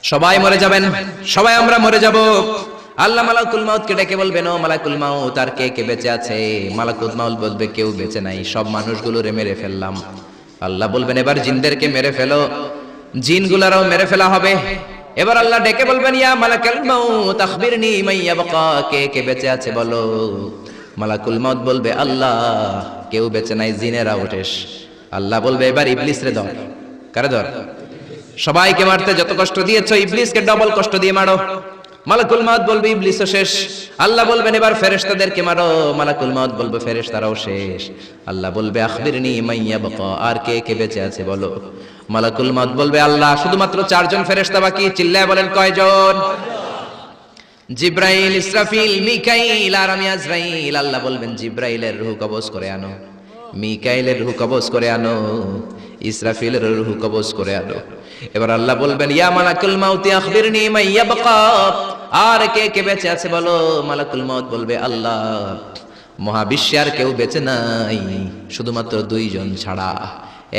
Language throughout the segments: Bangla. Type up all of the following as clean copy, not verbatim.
সবাই মরে যাবেন, সবাই আমরা মরে যাব। আল্লাহ মালাকুল মাউতকে ডেকে বলবেন, ও মালাকুল মাউত, আর কে কে বেঁচে আছে? মালাকুল মাউত বলবে, কেউ বেঁচে নাই, সব মানুষগুলোরে মেরে ফেললাম। আল্লাহ বলবেন, এবার জিনদেরকে মেরে ফেলো। জিনগুলারও মেরে ফেলা হবে। এবার আল্লাহ ডেকে বলবেন, ইয়া মালাকুল মাউত আখবিরনি মান ইয়াবকা, কে কে বেঁচে আছে বলো। মালাকুল মাউত বলবে, আল্লাহ কেউ বেঁচে নাই, জিনেরাও শেষ। আল্লাহ বলবে, এবার ইবলিসরে ধর। কারে ধর? সবাইকে মারতে যত কষ্ট দিয়েছো, ইবলিসকে ডবল কষ্ট দিয়ে মারো। মালাকুল মাউত বলবে, ইবলিসও শেষ। আল্লাহ বলবেন, এবার ফেরেশতাদেরকে মারো। মালাকুল মাউত বলবে, ফেরেশতারাও শেষ। আল্লাহ বলবে, আখবিরনি মান ইয়াবকা, আর কে কে বেঁচে আছে বলো। মালাকুল মাউত বলবে, আল্লাহ শুধুমাত্র 4 জন ফেরেশতা বাকি। চিল্লায় বলেন, কয়জন? জিব্রাইল, ইসরাফিল, মিকাইল আর আমি আজরাইল। আল্লাহ বলবেন, জিব্রাইলের রূহ কবজ করে আনো, মিকাইলের রূহ কবজ করে আনো, ইসরাফিলের রূহ কবজ করে আনো। এবার আল্লাহ বলবেন, ইয়া মালাকুল মাউত আখবিরনি মান ইয়াবকা, আর কে কে বেঁচে আছে বলো। মালাকুল মাউত বলবে, আল্লাহ মহাবিশ্বে আর কেউ বেঁচে নাই, শুধুমাত্র 2 জন ছাড়া।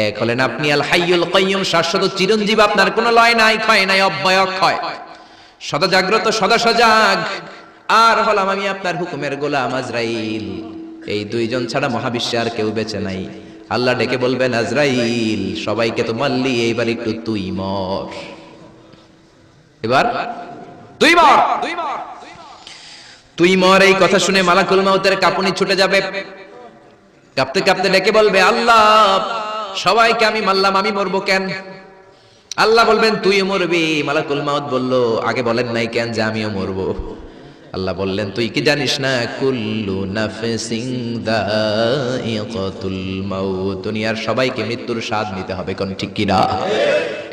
এক হলেন আপনি আল হাইয়ুল কাইয়ুম, শাশ্বত চিরঞ্জীব, আপনার কোনো লয় নাই, ক্ষয় নাই, অব্যয় অক্ষয়, সদা জাগ্রত, সদা সজাগ। আর হলাম আমি আপনার হুকুমের গোলাম আজরাইল। এই 2 জন ছাড়া মহাবিশ্বে আর কেউ বেঁচে নাই। আল্লাহ ডেকে বলবেন, আজরাইল সবাইকে তো মারলি, এইবার একটু তুই মর। এবার তুই মর, তুই মর। এই কথা শুনে মালাকুল মাউতের কাঁপুনি ছুটে যাবে। কাঁপতে কাঁপতে ডেকে বলবে, আল্লাহ সবাইকে আমি মারলাম, আমি মরবো কেন? আল্লাহ বলবেন, তুইও মরবি। মালাকুল মাউত বলল, আগে বলেন নাই কেন যে আমিও মরবো? আল্লাহ বললেন, তুই কি জানিস না, কুল্লু নাফসিন যায়িকাতুল মাউত, দুনিয়ার সবাইকে মৃত্যুর স্বাদ নিতে হবে, কোন ঠিক কি না?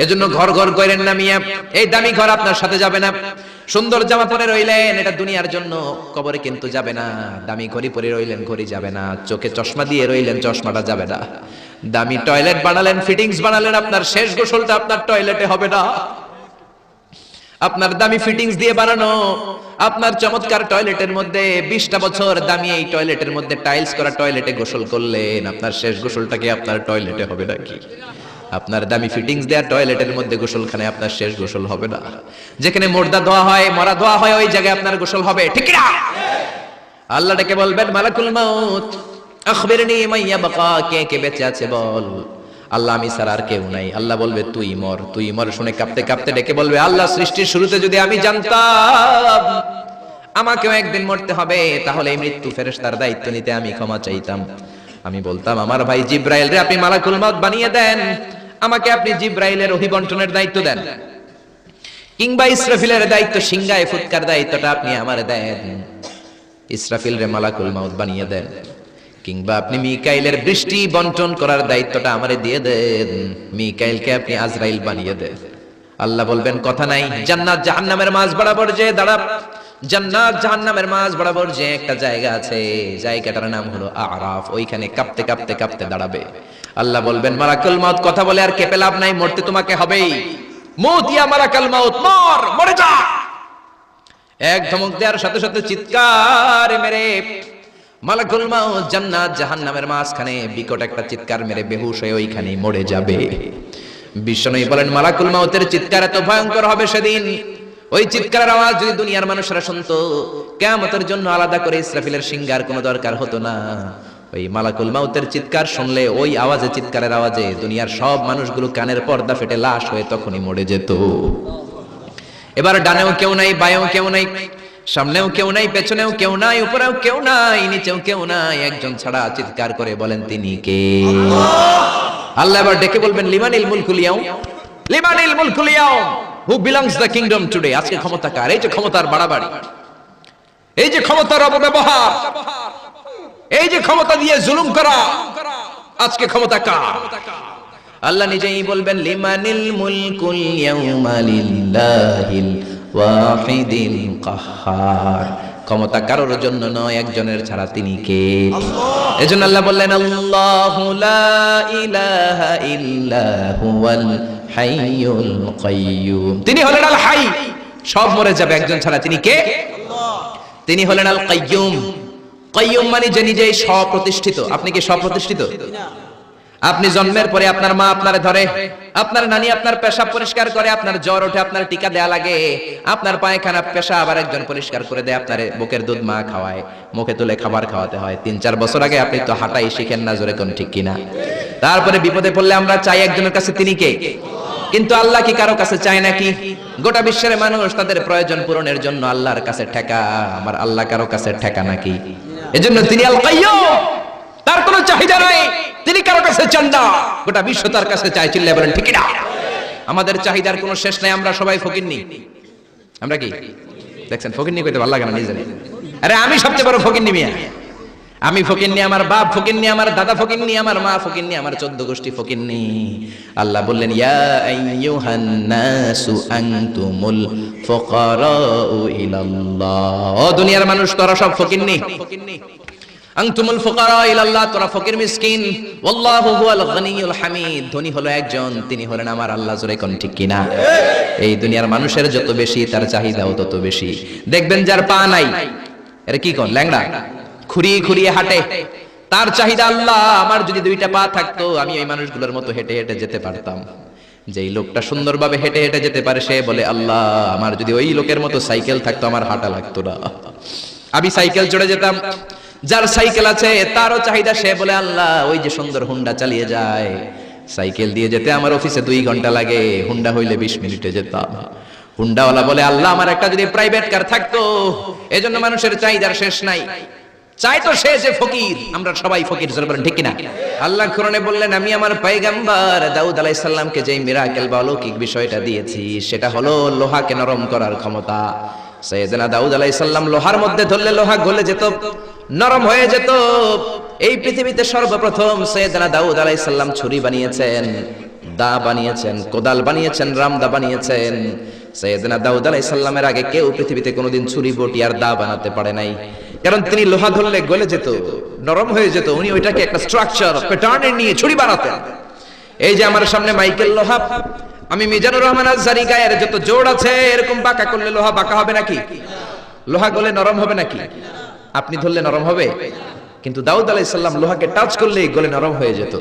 এজন্য ঘর ঘর করেন না মিয়া, এই দামি ঘর আপনার সাথে যাবে না। সুন্দর জামা পরে রইলেন, এটা দুনিয়ার জন্য, কবরে কিন্তু যাবে না। দামি ঘড়ি পরে রইলেন, ঘড়ি যাবে না। চোখে চশমা দিয়ে রইলেন, চশমাটা যাবে না। দামি টয়লেট বানালেন, ফিটিংস বানালেন, আপনার শেষ গোসলটা আপনার টয়লেটে হবে না। আপনার দামি ফিটিংস দিয়ে বানানো আপনার চমৎকার টয়লেটের মধ্যে 20টা বছর দামি এই টয়লেটের মধ্যে টাইলস করা টয়লেটে গোসল করলেন, আপনার শেষ গোসলটা কি আপনার টয়লেটে হবে নাকি? আপনার দামি ফিটিংস দেয়া টয়লেটের মধ্যে গোসলখানে আপনার শেষ গোসল হবে না। যেখানে মুর্দা ধোয়া হয়, মরা ধোয়া হয়, ওই জায়গায় আপনার গোসল হবে, ঠিক না? আল্লাহ ডেকে বলবেন, মালাকুল মাউত আখবিরনি মান ইয়াবকা, কে কে বেঁচে আছে বল। আল্লাহ, আমি ছাড়া আর কেউ নাই। আল্লাহ বলবে, তুই মর, তুই মর। শুনে কাঁপতে কাঁপতে ডেকে বলবে, আল্লাহ সৃষ্টির শুরুতে যদি আমি জানতাম আমাকেও একদিন মরতে হবে, তাহলে এই মৃত্যু ফেরেশতার দায়িত্ব নিতে আমি ক্ষমা চাইতাম। আমি বলতাম, আমার ভাই জিব্রাইল রে আপনি মালাকুল মাউত বানিয়ে দেন, আমাকে আপনি জিব্রাইলের ওহী বন্টনের দায়িত্ব দেন, কিংবা ইসরাফিলের দায়িত্ব, সিংহায় ফুৎকার দায়িত্বটা আপনি আমারে দেন। ইসরাফিল রে মালাকুল মাউত বানিয়ে দেন, কিংবা আপনি মিকাইলের বৃষ্টি বন্টন করার দায়িত্বটা আমারে দিয়ে দেন, মিকাইলকে আপনি আজরাইল বানিয়ে দেন। আল্লাহ বলবেন, কথা নাই। জান্নাত জাহান্নামের মাঝ বরাবর যে দাঁড়া, জান্নাত জাহান্নামের মাঝ বরাবর যে একটা জায়গা আছে, জায়গাটার নাম হলো আরাফ। ওইখানে কাঁপতে কাঁপতে কাঁপতে দাঁড়াবে। আল্লাহ বলবেন, মালাকুল মাউত কথা বলে আর কেঁপে লাভ নাই, মরতে তোমাকে হবেই। মউত ইয়া মালাকুল মাউত, মর, মরে যা। এক ধমক দেওয়ার সাথে সাথে চিৎকার মেরে মালাকুল মাউত জান্নাত জাহান্নামের মাঝখানে বিকট একটা চিৎকার মেরে বেহুশ হয়ে ওইখানেই মরে যাবে। বিশ্বনবী বলেন, মালাকুল মাউতের চিৎকার এত ভয়ঙ্কর হবে সেদিন, ওই চিৎকারের আওয়াজ যদি দুনিয়ার মানুষরা শুনতো, কিয়ামতের জন্য আলাদা করে ইসরাফিলের সিংহার কোনো দরকার হতো না। ওই মালাকুল মাউতের চিৎকার শুনলে, ওই আওয়াজে, চিৎকারের আওয়াজে দুনিয়ার সব মানুষগুলো কানের পর্দা ফেটে লাশ হয়ে তখনই মরে যেত। এবার ডানেও কেউ নাই, বাঁয়েও কেউ নাই, সামনেও কেউ নাই, পেছনেও কেউ নাই, উপরেও কেউ নাই, নিচেও কেউ নাই, একজন ছাড়া। চিৎকার করে বলেন, তিনি কে? আল্লাহ এবার ডেকে বলবেন, লিমানিল মুলকুল ইয়াউম, লিমানিল মুলকুল ইয়াউম, who belongs the kingdom today. আজকে ক্ষমতা কার? এই যে ক্ষমতার বাড়াবাড়ি, এই যে ক্ষমতার অপব্যবহার, এই যে ক্ষমতা দিয়ে জুলুম করা, আজকে ক্ষমতা কার? আল্লাহ নিজেই বলবেন, লিমানিল মুলকুল ইয়াউমা লিল্লাহিল ওয়াহিদিল কাহ্হার। ক্ষমতা কারোর জন্য নয়, একজনের ছাড়া, তিনি কে? এজন্য আল্লাহ বললেন, আল্লাহু লা ইলাহা ইল্লা হুয়াল হাইয়ুল কাইয়্যুম। তিনি হলেন আল হাই, সব মরে যাবে, একজন ছাড়া, তিনি কে? তিনি হলেন আল কাইয়্যুম। কাইয়্যুম মানে যে নিজেই স্বপ্রতিষ্ঠিত। আপনি কি স্বপ্রতিষ্ঠিত? আপনি জন্মের পরে আপনার মা আপনারে ধরে, আপনার নানি আপনার পেশাব পরিষ্কার করে, আপনার জ্বর ওঠে আপনার টিকা দেয়া লাগে, আপনার পায়খানা পেশাব আবার একজন পরিষ্কার করে দেয়, আপনার বুকের দুধ মা খাওয়ায়, মুখে তুলে খাবার খাওয়াতে হয়। 3-4 বছর আগে আপনি তো হাঁটাই শিখেন না, জোরে কোন ঠিক কিনা? তারপরে বিপদে পড়লে আমরা চাই একজনের কাছে, তিনি কে? কিন্তু আল্লাহ কি কারো কাছে চায় নাকি? গোটা বিশ্বের মানুষ তাদের প্রয়োজন পূরণের জন্য আল্লাহর কাছে ঠেকা, আমার আল্লাহ কারো কাছে ঠেকা নাকি? এজন্য তিনি আল কাইয়্যুম, তার কোনো চাহিদা নাই, তিনি কারো কাছে চান না, গোটা বিশ্ব তার কাছে চায়। চিল্লায়ে বলেন ঠিক না? আমাদের চাহিদার কোনো শেষ নাই, আমরা সবাই ফকিন্নি। আমরা কি দেখছেন ফকিন্নি কইতে ভালো লাগে না নিজে? আরে আমি সবচেয়ে বড় ফকিন্নি মিয়া, আমি ফকিন্নি, আমার বাপ ফকিন্নি, আমার দাদা ফকিন্নি, আমার মা ফকিন্নি, আমার 14 গোষ্ঠী ফকিন্নি। আল্লাহ বললেন ইয়া আইয়ুহান নাসু আনতুমুল ফুকারাউ ইলাল্লাহ, ও দুনিয়ার মানুষ তোরা সব ফকিন্নি। আনতুমুল ফুকারা ইলাল্লাহ, তোরা ফকির মিসকিন। ওয়াল্লাহু হুয়াল গনিয়ুল হামিদ, ধনী হলো একজন, তিনি হলেন আমার আল্লাহ। জোরে কোন ঠিক কিনা? এই দুনিয়ার মানুষের যত বেশি তার চাহিদাও তত বেশি। দেখবেন যার পা নাই, এর কি কোন ল্যাংড়া, খুঁড়িয়ে খুঁড়িয়ে হাঁটে, তার চাহিদা আল্লাহ আমার যদি 2টা পা থাকতো আমি ওই মানুষগুলোর মতো হেঁটে হেঁটে যেতে পারতাম। যেই লোকটা সুন্দরভাবে হেঁটে হেঁটে যেতে পারে সে বলে আল্লাহ আমার যদি ওই লোকের মতো সাইকেল থাকতো আমার হাঁটা লাগতো না, আমি সাইকেল চড়ে যেতাম। যার সাইকেল আছে তারও চাহিদা, সে বলে আল্লাহ ওই যে সুন্দর হুন্ডা চালিয়ে যায়, সাইকেল দিয়ে যেতে আমার অফিসে 2 ঘন্টা লাগে, হুন্ডা হইলে 20 মিনিটে যেতাম। হুন্ডাওয়ালা বলে আল্লাহ আমার একটা যদি প্রাইভেট কার থাকতো। এজন্য মানুষের চাহিদার শেষ নাই, চাই তো সে যে ফকির, আমরা সবাই ফকির। জোরে বলেন ঠিক কিনা? আল্লাহ কোরআনে বললেন আমি আমার পয়গম্বর দাউদ আলাইহিস সালামকে যেই মিরাকেল বা অলৌকিক বিষয়টা দিয়েছি সেটা হলো লোহাকে নরম করার ক্ষমতা। সাইয়েদনা দাউদ আলাইহিস সালাম লোহার মধ্যে ধরলে লোহা গলে যেত, নরম হয়ে যেত। এই পৃথিবীতে সর্বপ্রথম সাইয়েদনা দাউদ আলাইহিস সালাম ছুরি বানিয়েছেন, দা বানিয়েছেন, কোদাল বানিয়েছেন, রামদা বানিয়েছেন। সাইয়েদনা দাউদ আলাইহিস সালামের আগে কেউ পৃথিবীতে কোনোদিন ছুরি বটি আর দা বানাতে পারে নাই, কারণ তিনি লোহা ধরলে গলে যেত, নরম হয়ে যেত, উনি ওইটাকে একটা স্ট্রাকচার প্যাটার্নে নিয়ে ছুরি বানাতেন। এই যে আমার সামনে মাইকেল লোহা, আমি মিজানুর রহমান আজহারী গায়ের যত জোড় আছে এরকম বাঁকা করলে লোহা বাঁকা হবে নাকি? লোহা গলে নরম হবে নাকি? আপনি ধরলে নরম হবে? কিন্তু দাউদ আলাইহিস সালাম লোহাকে টাচ করলেই গলে নরম হয়ে যেত।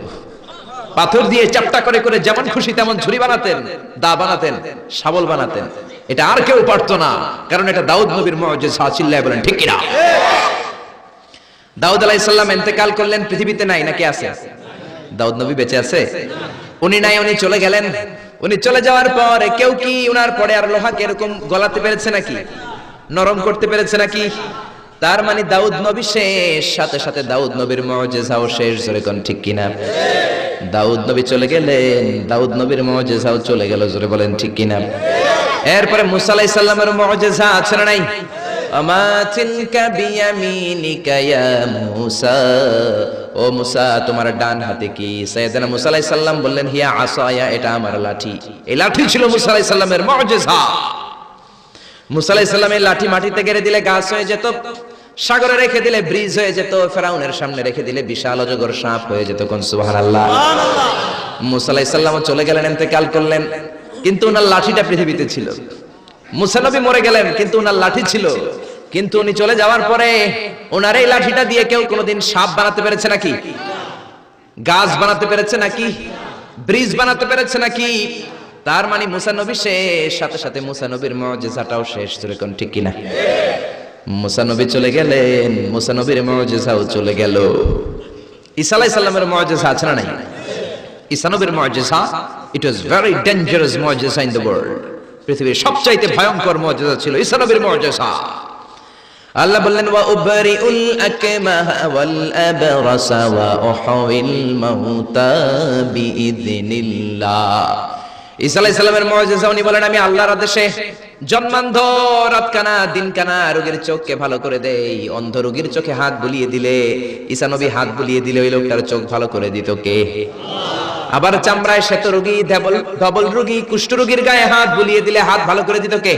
পাথর দিয়ে চাপটা করে করে যেমন খুশি তেমন ছুরি বানাতেন, দা বানাতেন, শাবল বানাতেন। এটা আর কেউ পারতো না, কারণ এটা দাউদ নবীর মুজিজা। চিল্লায়ে বলেন ঠিক কিনা? দাউদ আলাইহিস সালাম ইন্তেকাল করলেন, পৃথিবীতে নাই নাকি আছে? দাউদ নবী বেঁচে আছে? উনি নাই, উনি চলে গেলেন। উনি চলে যাওয়ার পরে কেউ কি উনার পরে আর লোহাকে এরকম গলাতে পেরেছে নাকি? নরম করতে পেরেছে নাকি? তার মানে দাউদ নবী শেষ, সাথে সাথে দাউদ নবীর মুজিজাও শেষ। জোরে কোন ঠিক কিনা? দাউদ নবী চলে গেলেন, দাউদ নবীর মুজিজাও চলে গেল। জোরে বলেন ঠিক কিনা? এরপরে মুসা আলাইহিস সালামের মুজিজা আছে না নাই? আমা তিলকা বিয়ামিনিকা ইয়া মুসা, ও মুসা তোমার ডান হাতে কি? সাইয়েদনা মুসা আলাইহিস সালাম বললেন হিয়া আসায়া, এটা আমার লাঠি। এই লাঠি ছিল মুসা আলাইহিস সালামের মুজিজা। মুসা আলাইহিস সালাম এই লাঠি মাটিতে গেড়ে দিলে গাছ হয়ে যেত, সাগরে রেখে দিলে ব্রিজ হয়ে যেত, ফেরাউনের সামনে রেখে দিলে বিশাল অজগর সাপ হয়ে যেত। কোন সুবহানাল্লাহ। মুসা আলাইহিস সালাম চলে গেলেন, ইন্তেকাল করলেন, কিন্তু ওনার লাঠিটা পৃথিবীতে ছিল। মুসা নবী মরে গেলেন, কিন্তু ওনার লাঠি ছিল। কিন্তু উনি চলে যাওয়ার পরে ওনার এই লাঠিটা দিয়ে কেউ কোনোদিন সাপ বানাতে পেরেছে নাকি? গাছ বানাতে পেরেছে নাকি? ব্রিজ বানাতে পেরেছে নাকি? তার মানে মুসা নবী শেষ, সাথে সাথে মুসা নবীর মুজিজাটাও শেষ। জোরে কোন ঠিক কিনা? মুসা নবী চলে গেলেন, মুসা নবীর মুজিজাও চলে গেল। ঈসা আলাইহিস সালামের মুজিজা আছে না নাই? ঈসা নবীর মুজিজা, ইট ওয়াজ ভেরি ডেঞ্জারাস মুজিজা ইন দ্য ওয়ার্ল্ড। পৃথিবীর সবচাইতে ভয়ঙ্কর মুজিজা ছিল ঈসা নবীর মুজিজা। আল্লাহ বললেন ওয়া উবরিউল আকমাহা ওয়াল আবরাসা ওয়া উহয়িল মাউতা বিইযনিল্লাহ। ঈসা আলাইহিস সালামের মুজিজা, উনি বলেন আমি আল্লাহর আদেশে জন্মান্ধ, রাতকানা, দিনকানা রোগীর চোখকে ভালো করে দেই। অন্ধ রোগীর চোখে হাত বুলিয়ে দিলে, ঈসা নবী হাত বুলিয়ে দিলে ওই লোকটার চোখ ভালো করে দিত কে? আবার চামড়ায় শ্বেত রোগী, ধবল রোগী, কুষ্ঠ রোগীর গায়ে হাত বুলিয়ে দিলে হাত ভালো করে দিত কে?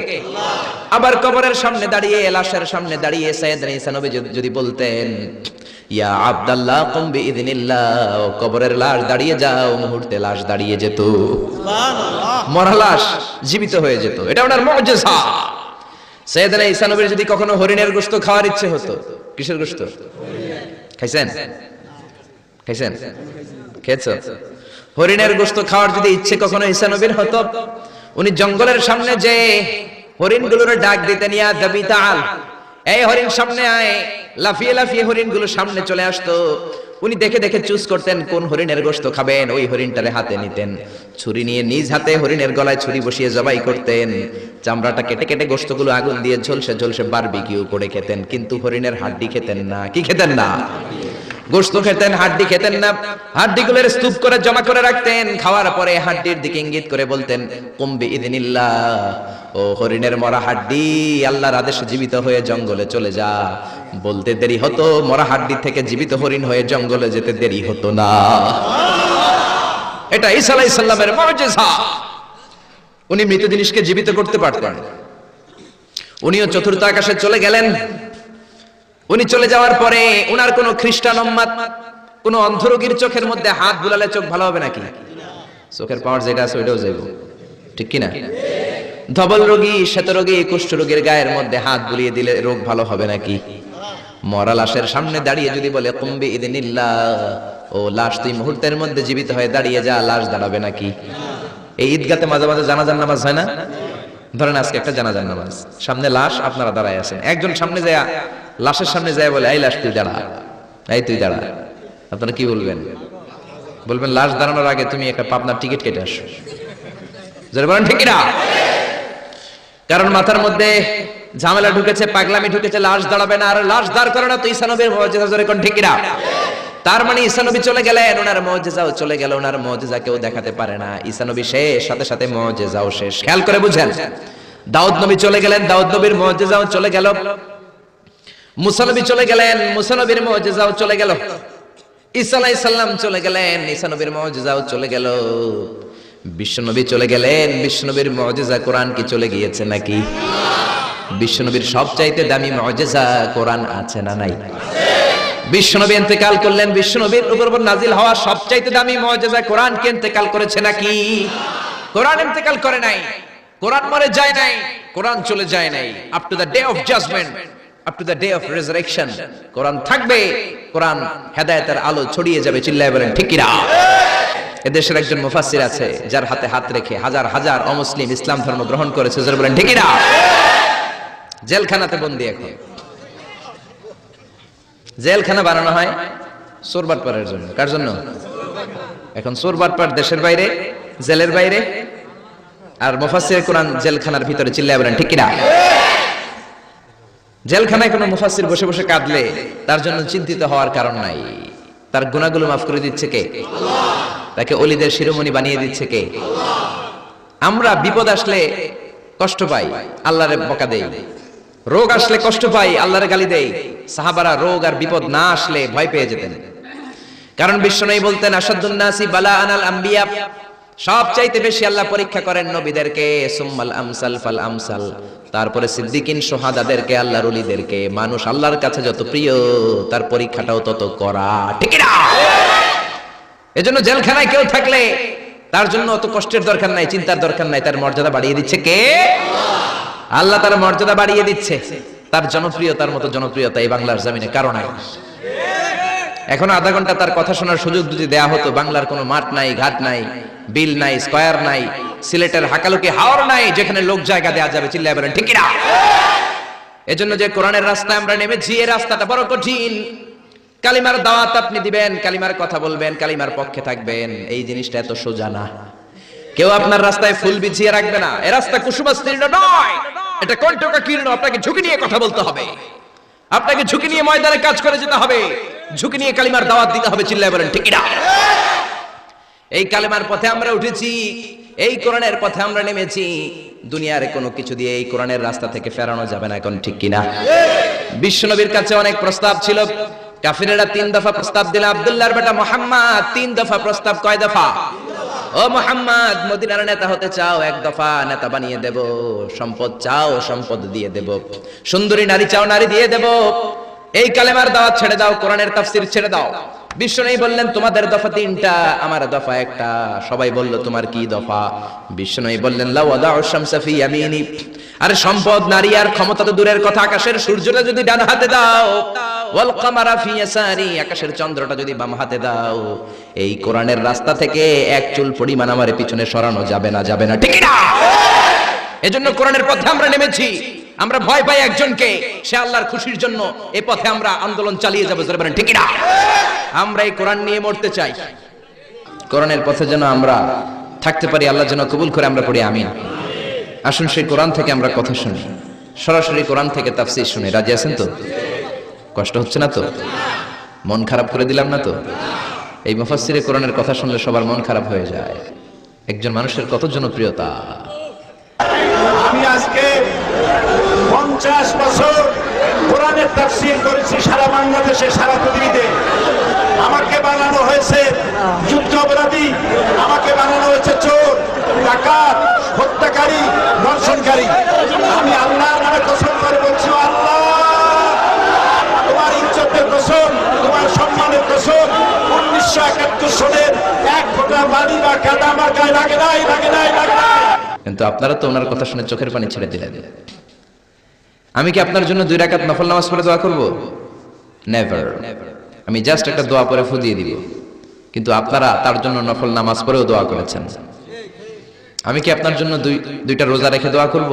আবার কবরের সামনে দাঁড়িয়ে, লাশের সামনে দাঁড়িয়ে সাইয়েদনা ঈসা নবী যদি বলতেন ইয়া আব্দুল্লাহ কুম বিইযনিল্লাহ, কবরের লাশ দাঁড়িয়ে যাও, মুহূর্তে লাশ দাঁড়িয়ে যেত। সুবহানাল্লাহ। মরা লাশ জীবিত হয়ে যেত। এটা ওনার মুজিজা। সাইয়েদনা ঈসা নবীর যদি কখনো হরিণের গোশত খাওয়ার ইচ্ছে হতো, কিসের গোশত খাইছেন? খাইছেন? খেয়েছো? হরিণের গোশত খাওয়ার যদি ইচ্ছে কখনো ঈসা নবীর হতো, উনি জঙ্গলের সামনে যে হরিণগুলোর ডাক দিতেন, ইয়া দাবিতাল, এই হরিণ সামনে আয়, লাফিয়ে লাফিয়ে হরিণগুলো সামনে চলে আসতো। উনি দেখে দেখে চুজ করতেন কোন হরিণের গোশত খাবেন, ওই হরিণটারে হাতে নিতেন, ছুরি নিয়ে নিজ হাতে হরিণের গলায় ছুরি বসিয়ে জবাই করতেন, চামড়াটা কেটে কেটে গোশতগুলো আগুন দিয়ে ঝলসে ঝলসে বারবিকিউ করে খেতেন। কিন্তু হরিণের হাড্ডি খেতেন না। কি খেতেন না? গোশত খেতেন, হাড্ডি খেতেন না। হাড্ডিগুলোর স্তূপ করে জমা করে রাখতেন। খাওয়ার পরে হাড্ডির দিকে ইঙ্গিত করে বলতেন, কুম বিইذনিল্লাহ, ও হরিণের মরা হাড্ডি, আল্লাহর আদেশে জীবিত হয়ে জঙ্গলে চলে যা। বলতে দেরি হতো, মরা হাড্ডি থেকে জীবিত হরিণ হয়ে জঙ্গলে যেতে দেরি হতো না। এটা ঈসা আলাইহিস সালামের মুজিজা। উনি মৃত জিনিসকে জীবিত করতে পারতেন। উনিও চতুর্থ আকাশে চলে গেলেন। উনি চলে যাওয়ার পরে উনার কোন খ্রিস্টান উম্মাত কোন অন্ধরোগীর চোখের মধ্যে হাত বুলালে চোখ ভালো হবে নাকি? চোখের পাওয়ার যেটা আছে ওইটাও যাইব, ঠিক কি না? ধবল রোগী, শ্বেত রোগী, কুষ্ঠ রোগীর গায়ের মধ্যে হাত বুলিয়ে দিলে রোগ ভালো হবে নাকি? মরা লাশের সামনে দাঁড়িয়ে যদি বলে কুম বিইذনিল্লাহ, ও লাশ তুই মুহূর্তের মধ্যে জীবিত হয়ে দাঁড়িয়ে যা, লাশ দাঁড়াবে নাকি? এই ঈদগাতে মাঝে মাঝে জানাজার নামাজ হয় না? ধরেন আজকে একটা জানাজার নামাজ, সামনে লাশ, আপনারা দাঁড়ায় আছেন, একজন সামনে যায়, লাশের সামনে যায় বলে, এই লাশ তুই দাঁড়া, এই তুই দাঁড়া। আপনারা কি বলবেন? বলবেন লাশ দাঁড়ানোর আগে তুমি একটা পাবনার টিকিট কেটে আসো। যারা বলেন ঠিক না? কারণ মাথার মধ্যে ঝামেলা ঢুকেছে, পাগলামি ঢুকেছে, লাশ দাঁড়াবে না। আর লাশ দাঁড় করে না তো ঈসা নবীর মুজিজা, জোরে কোন ঠিক না? তার মানে ঈসা নবী চলে গেলেন, ওনার মুজিজাও চলে গেল, ওনার মুজিজা কেউ দেখাতে পারে না। ঈসা নবী শেষ, সাথে সাথে মুজিজাও শেষ। খেয়াল করে বুঝেন, দাউদ নবী চলে গেলেন, দাউদ নবীর মুজিজাও চলে গেল। মুসা নবী চলে গেলেন, মুসা নবীর মুজিজাও চলে গেল। ঈসা আলাইহিস সালাম চলে গেলেন, ঈসা নবীর মুজিজাও চলে গেল। বিশ্ব নবী চলে গেলেন, বিশ্ব নবীর মুজিজা কোরআন কি চলে গিয়েছে নাকি? বিশ্ব নবীর সবচাইতে দামি মুজিজা কোরআন আছে না নাই? বিশ্বনবী ইন্তেকাল করলেন, বিশ্বনবীর উপর নাজিল হওয়া সবচাইতে দামি মুজিজা কোরআন কে ইন্তেকাল করেছে নাকি? কোরআন ইন্তেকাল করে নাই, কোরআন মরে যায় নাই, কোরআন চলে যায় নাই। Up to the day of judgment, up to the day of resurrection কোরআন থাকবে। কোরআন হেদায়েতের আলো ছড়িয়ে যাবে। চিল্লায় বলেন ঠিক কি না? এদেশের একজন মুফাসসির আছে যার হাতে হাত রেখে হাজার হাজার অমুসলিম ইসলাম ধর্ম গ্রহণ করেছে। যারা বলেন ঠিক কি না? জেলখানাতে বন্দী। এখন জেলখানা বানানো হয় চোর বাটপারের জন্য। কার জন্য? এখন চোর বাটপার দেশের বাইরে, জেলের বাইরে, আর মুফাসসির কোরআন জেলখানার ভিতরে। চিল্লায় বলেন ঠিক কি না? জেলখানায় কোনো মুফাসসির বসে বসে কাঁদলে তার জন্য চিন্তিত হওয়ার কারণ নাই। তার গুনাহগুলো মাফ করে দিচ্ছে কে? আল্লাহ। তাকে ওলিদের শিরোমণি বানিয়ে দিচ্ছে কে? আল্লাহ। আমরা বিপদ আসলে কষ্ট পাই, আল্লাহরে বকা দেই। রোগ আসলে কষ্ট পাই, আল্লাহরে গালি দেই। সাহাবারা রোগ আর বিপদ না আসলে ভয় পেয়ে যেতেন। কারণ বিশ্বনবী বলতেন, আসাদুন নাসি বালাআন আল আম্বিয়া, সবচাইতে বেশি আল্লাহ পরীক্ষা করেন নবীদেরকে, সুম্মাল আমসাল ফাল আমসাল, তারপরে সিদ্দিকিন, শুহাদাদেরকে, আল্লাহর ওলিদেরকে। মানুষ আল্লাহর কাছে যত প্রিয়, তার পরীক্ষাটাও তত করা, ঠিক না? এজন্য জেলখানায় কেউ থাকলে তার জন্য অত কষ্টের দরকার নাই, চিন্তার দরকার নাই। তার মর্যাদা বাড়িয়ে দিচ্ছে কে? আল্লাহ তার মর্যাদা বাড়িয়ে দিচ্ছে। তার জনপ্রিয়তার মতো জনপ্রিয়তা এই বাংলার জমিনে কারো নাই। এখন আধা ঘন্টা তার কথা শোনার সুযোগ যদি দেয়া হতো, বাংলার কোনো মাঠ নাই, ঘাট নাই, বিল নাই, স্কয়ার নাই, সিলেটের হাকালুকি হাওর নাই যেখানে লোক জায়গা দেয়া যাবে। চিল্লায় বলেন ঠিক না? এজন্য যে কোরআনের রাস্তায় আমরা নেমেছি, এই রাস্তাটা বড় কঠিন। কালিমার দাওয়াত আপনি দিবেন, কালিমার কথা বলবেন, কালিমার পক্ষে থাকবেন, এই জিনিসটা এত সোজা না। কেউ আপনার রাস্তায় ফুল বিছিয়ে রাখবে না। এই রাস্তা কুসুমাস্তীর্ণ নয়, এটা কণ্টকাকীর্ণ। আপনাকে ঝুঁকি নিয়ে কথা বলতে হবে, আপনাকে ঝুঁকি নিয়ে ময়দানে কাজ করে যেতে হবে, ঝুঁকি নিয়ে কালিমার দাওয়াত দিতে হবে। চিল্লায় বলেন ঠিক না? এই কালিমার পথে আমরা উঠেছি, এই কোরআনের পথে আমরা নেমেছি। দুনিয়ার কোনো কিছু দিয়ে এই কোরআনের রাস্তা থেকে ফেরানো যাবে না, এখন ঠিক কিনা? বিশ্বনবীর কাছে অনেক প্রস্তাব ছিল। কাফিরেরা 3 দফা প্রস্তাব দিল। আব্দুল্লাহর বেটা মুহাম্মদ 3 দফা প্রস্তাব। কয় দফা? ও মুহাম্মদ, মদিনার নেতা হতে চাও? 1 দফা, নেতা বানিয়ে দেব। সম্পদ চাও? সম্পদ দিয়ে দেব। সুন্দরী নারী চাও? নারী দিয়ে দেব। এই কালেমার দাওয়াত ছেড়ে দাও, কোরআনের তাফসীর ছেড়ে দাও। বিশ্বনবী বললেন, তোমাদের দফা 3টা, আমার দফা 1টা। সবাই বলল, তোমার কি দফা? বিশ্বনবী বললেন, লা ওয়াদাউ শামসা ফি ইয়ামিনি, আরে সম্পদ, নারী আর ক্ষমতা তো দূরের কথা, আকাশের সূর্যটা যদি ডান হাতে দাও, ওয়াল কামারা ফি ইয়াসারি, আকাশের চন্দ্রটা যদি বাম হাতে দাও, এই কোরআনের রাস্তা থেকে এক চুল পরিমাণ আমার পিছনে সরানো যাবে না, যাবে না, ঠিক না? এজন্য কোরআনের পথে আমরা নেমেছি। আমরা ভয় পাই একজনকে, সে আল্লাহর খুশির জন্য এই পথে আমরা আন্দোলন চালিয়ে যাবো, ঠিক না? আমরা এই কোরআন নিয়ে মরতে চাই। কোরআনের পথে যেন আমরা থাকতে পারি, আল্লাহ যেন কবুল করে, আমরা পড়ি আমিন। আসুন সেই কোরআন থেকে আমরা কথা শুনি, সরাসরি কোরআন থেকে তাফসীর শুনি। রাজি আছেন তো? কষ্ট হচ্ছে না তো? মন খারাপ করে দিলাম না তো? এই মুফাসসিরে কোরআনের কথা শুনলে সবার মন খারাপ হয়ে যায়। একজন মানুষের কত জনপ্রিয়তা। আমি আজকে 50 বছর কোরআনের তাফসীর করেছি সারা বাংলাদেশে, সারা পৃথিবীতে। আমাকে বানানো হয়েছে যুদ্ধ অপরাধী, আমাকে বানানো হয়েছে চোর, ডাকাত, হত্যাকারী, ধর্ষণকারী। আমি আল্লাহর নামে কসম করে বলছি, আল্লাহ তোমার ইজ্জতের কসম, তোমার সম্মানের কসম, 1971 সনের এক ফোঁটা পানি বা কাদা আমার গায়ে লাগে নাই, লাগে নাই, লাগে নাই। কিন্তু আপনারা তো ওনার কথা শুনে চোখের পানি ছেড়ে দিলেন। আমি কি আপনার জন্য 2 রাকাত নফল নামাজ পড়ে দোয়া করব? নেভার। আমি জাস্ট একটা দোয়া পড়ে ফু দিয়ে দিব। কিন্তু আপনারা তার জন্য নফল নামাজ পড়েও দোয়া করেছেন। আমি কি আপনার জন্য দুইটা রোজা রেখে দোয়া করব?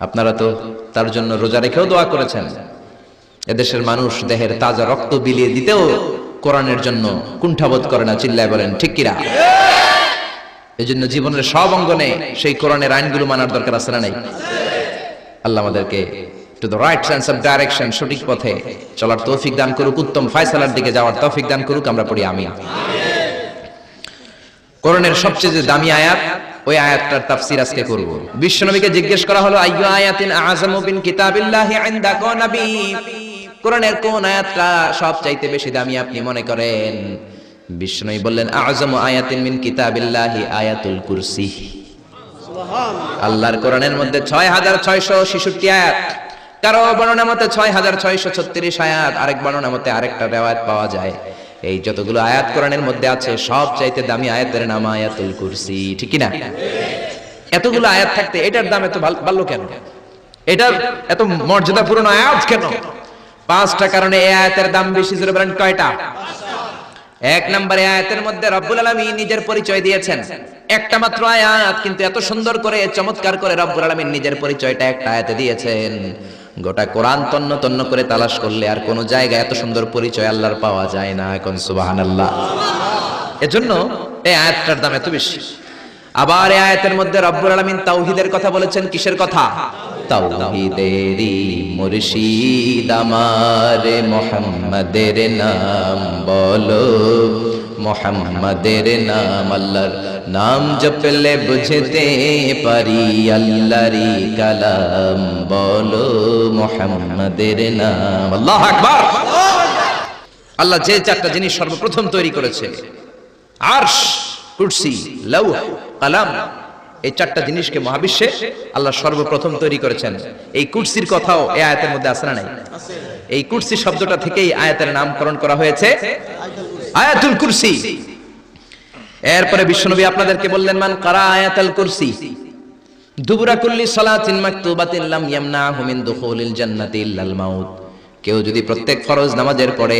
আপনারা তো তার জন্য রোজা রেখেও দোয়া করেছেন। এদেশের মানুষ দেহের তাজা রক্ত বিলিয়ে দিতেও কোরআনের জন্য কুণ্ঠাবোধ করে না, চিল্লায় বলেন ঠিক কিনা? এই জন্য জীবনের সব অঙ্গনে সেই কোরআনের আইনগুলো মানার দরকার আছে না নাই? আল্লাহ আমাদেরকে to the right sense of direction, সঠিক পথে চলার তৌফিক দান করুক, উত্তম ফয়সালার দিকে যাওয়ার তৌফিক দান করুক, আমরা পড়ি আমিন। কোরআনের সবচেয়ে দামি আয়াত, ওই আয়াতটার তাফসীর আজকে করব। বিশ্বনবীকে জিজ্ঞেস করা হলো, আইয়ু আয়াতিন আযমু মিন কিতাবিল্লাহি ইনদাকা নবী, কোরআনের কোন আয়াতটা সবচাইতে বেশি দামি আপনি মনে করেন? বিশ্বনবী বললেন, আযমু আয়াতিন মিন কিতাবিল্লাহি আয়াতুল কুরসি। আল্লাহর কোরআনের মধ্যে 6666 আয়াত, কারো বর্ণনা মতে 6636 আয়াত, আরেক বর্ণনা মতে আরেকটা riwayat পাওয়া যায়। এই যতগুলো আয়াত কোরআনের মধ্যে আছে, সবচাইতে দামি আয়াতের নাম আয়াতুল কুরসি, ঠিক কি না? এতগুলো আয়াত থাকতে এটার দাম এত ভালো কেন? এটার এত মর্যাদাপূর্ণ আয়াত কেন? 5টা কারণে এই আয়াতের দাম বেশি। জোরে বলেন কয়টা? 1 নম্বরে আয়াতের মধ্যে রব্বুল আলামিন নিজের পরিচয় দিয়েছেন। একটা মাত্র আয়াত, কিন্তু এত সুন্দর করে, চমৎকার করে রব্বুল আলামিন নিজের পরিচয়টা একটা আয়াতে দিয়েছেন। গোটা কোরআন তন্ন তন্ন করে তালাশ করলে আর কোন জায়গায় এত সুন্দর পরিচয় আল্লাহর পাওয়া যায় না। এখন সুবহানাল্লাহ। এজন্য এই আয়াতটার দাম এত বেশি। আবার এই আয়াতের মধ্যে রব্বুল আলামিন তাওহীদের কথা বলেছেন। কিসের কথা? তাওহীদেরই মুর্শিদ আমারে মুহাম্মাদের নাম বলো, মুহাম্মাদের নাম, আল্লাহর নাম জপলে বুঝতে পারি আল্লাহরই কালাম বলো, মুহাম্মাদের নাম। আল্লাহু আকবার। আল্লাহ যে 4টা জিনিস সর্বপ্রথম তৈরি করেছে, আরশ, কুরসি, লৌহ, কলম, এই 4টা জিনিসকে মহাবিশ্বে আল্লাহ সর্বপ্রথম তৈরি করেছেন। এই কুরসির কথাও এই আয়াতের মধ্যে আছে না নাই? এই কুরসি শব্দটা থেকেই আয়াতের নামকরণ করা হয়েছে আয়াতুল কুরসি। এরপরে বিশ্বনবী আপনাদেরকে বললেন, মান কারা আয়াতুল কুরসি দুবুরা কুল্লি সালাতিন মাকতুবাতিন লাম ইয়ামনাহু মিন দুখুলিল জান্নাতি ইল্লাল মাউত। কেউ যদি প্রত্যেক ফরজ নামাজের পরে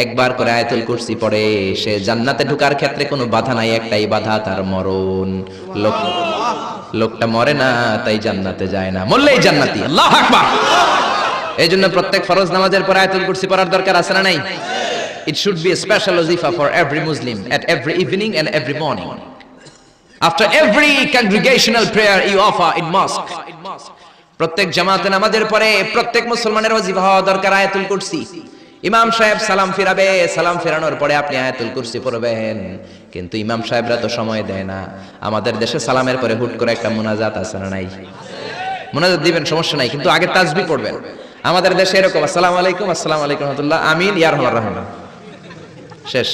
একবার করে আয়াতুল কুরসি পড়ে, সে জান্নাতে ঢোকার ক্ষেত্রে কোনো বাধা নাই, একটাই বাধা, তার মরণ। লোকটা মরে না, তাই জান্নাতে যায় না, মরলেই জান্নাতি। আল্লাহু আকবার। এইজন্য প্রত্যেক ফরজ নামাজের পরে আয়াতুল কুরসি পড়ার দরকার আছে না নাই? It should be a special wazifa for every Muslim at every evening and every morning. After every congregational prayer you offer in mosque. প্রত্যেক জামাতে নামাজের পরে প্রত্যেক মুসলমানের ওয়াজিফা হওয়া দরকার আয়াতুল কুরসি। ইমাম সাহেব সালাম ফিরাবে, সালাম ফেরানোর পরে আপনি আয়াতুল কুরসি পড়বেন। কিন্তু ইমাম সাহেবরা তো সময় দেয় না। আমাদের দেশে সালামের পরে হুট করে একটা মুনাজাত আছে না নাই? মুনাজাত দিবেন, সমস্যা নাই, কিন্তু আগে তাসবিহ পড়বেন। আমাদের দেশে এরকম আসসালামু আলাইকুম, আসসালামু আলাইকুম রাহমাতুল্লাহ, আমিন, ইয়া রাহমার রাহিম, শেষ।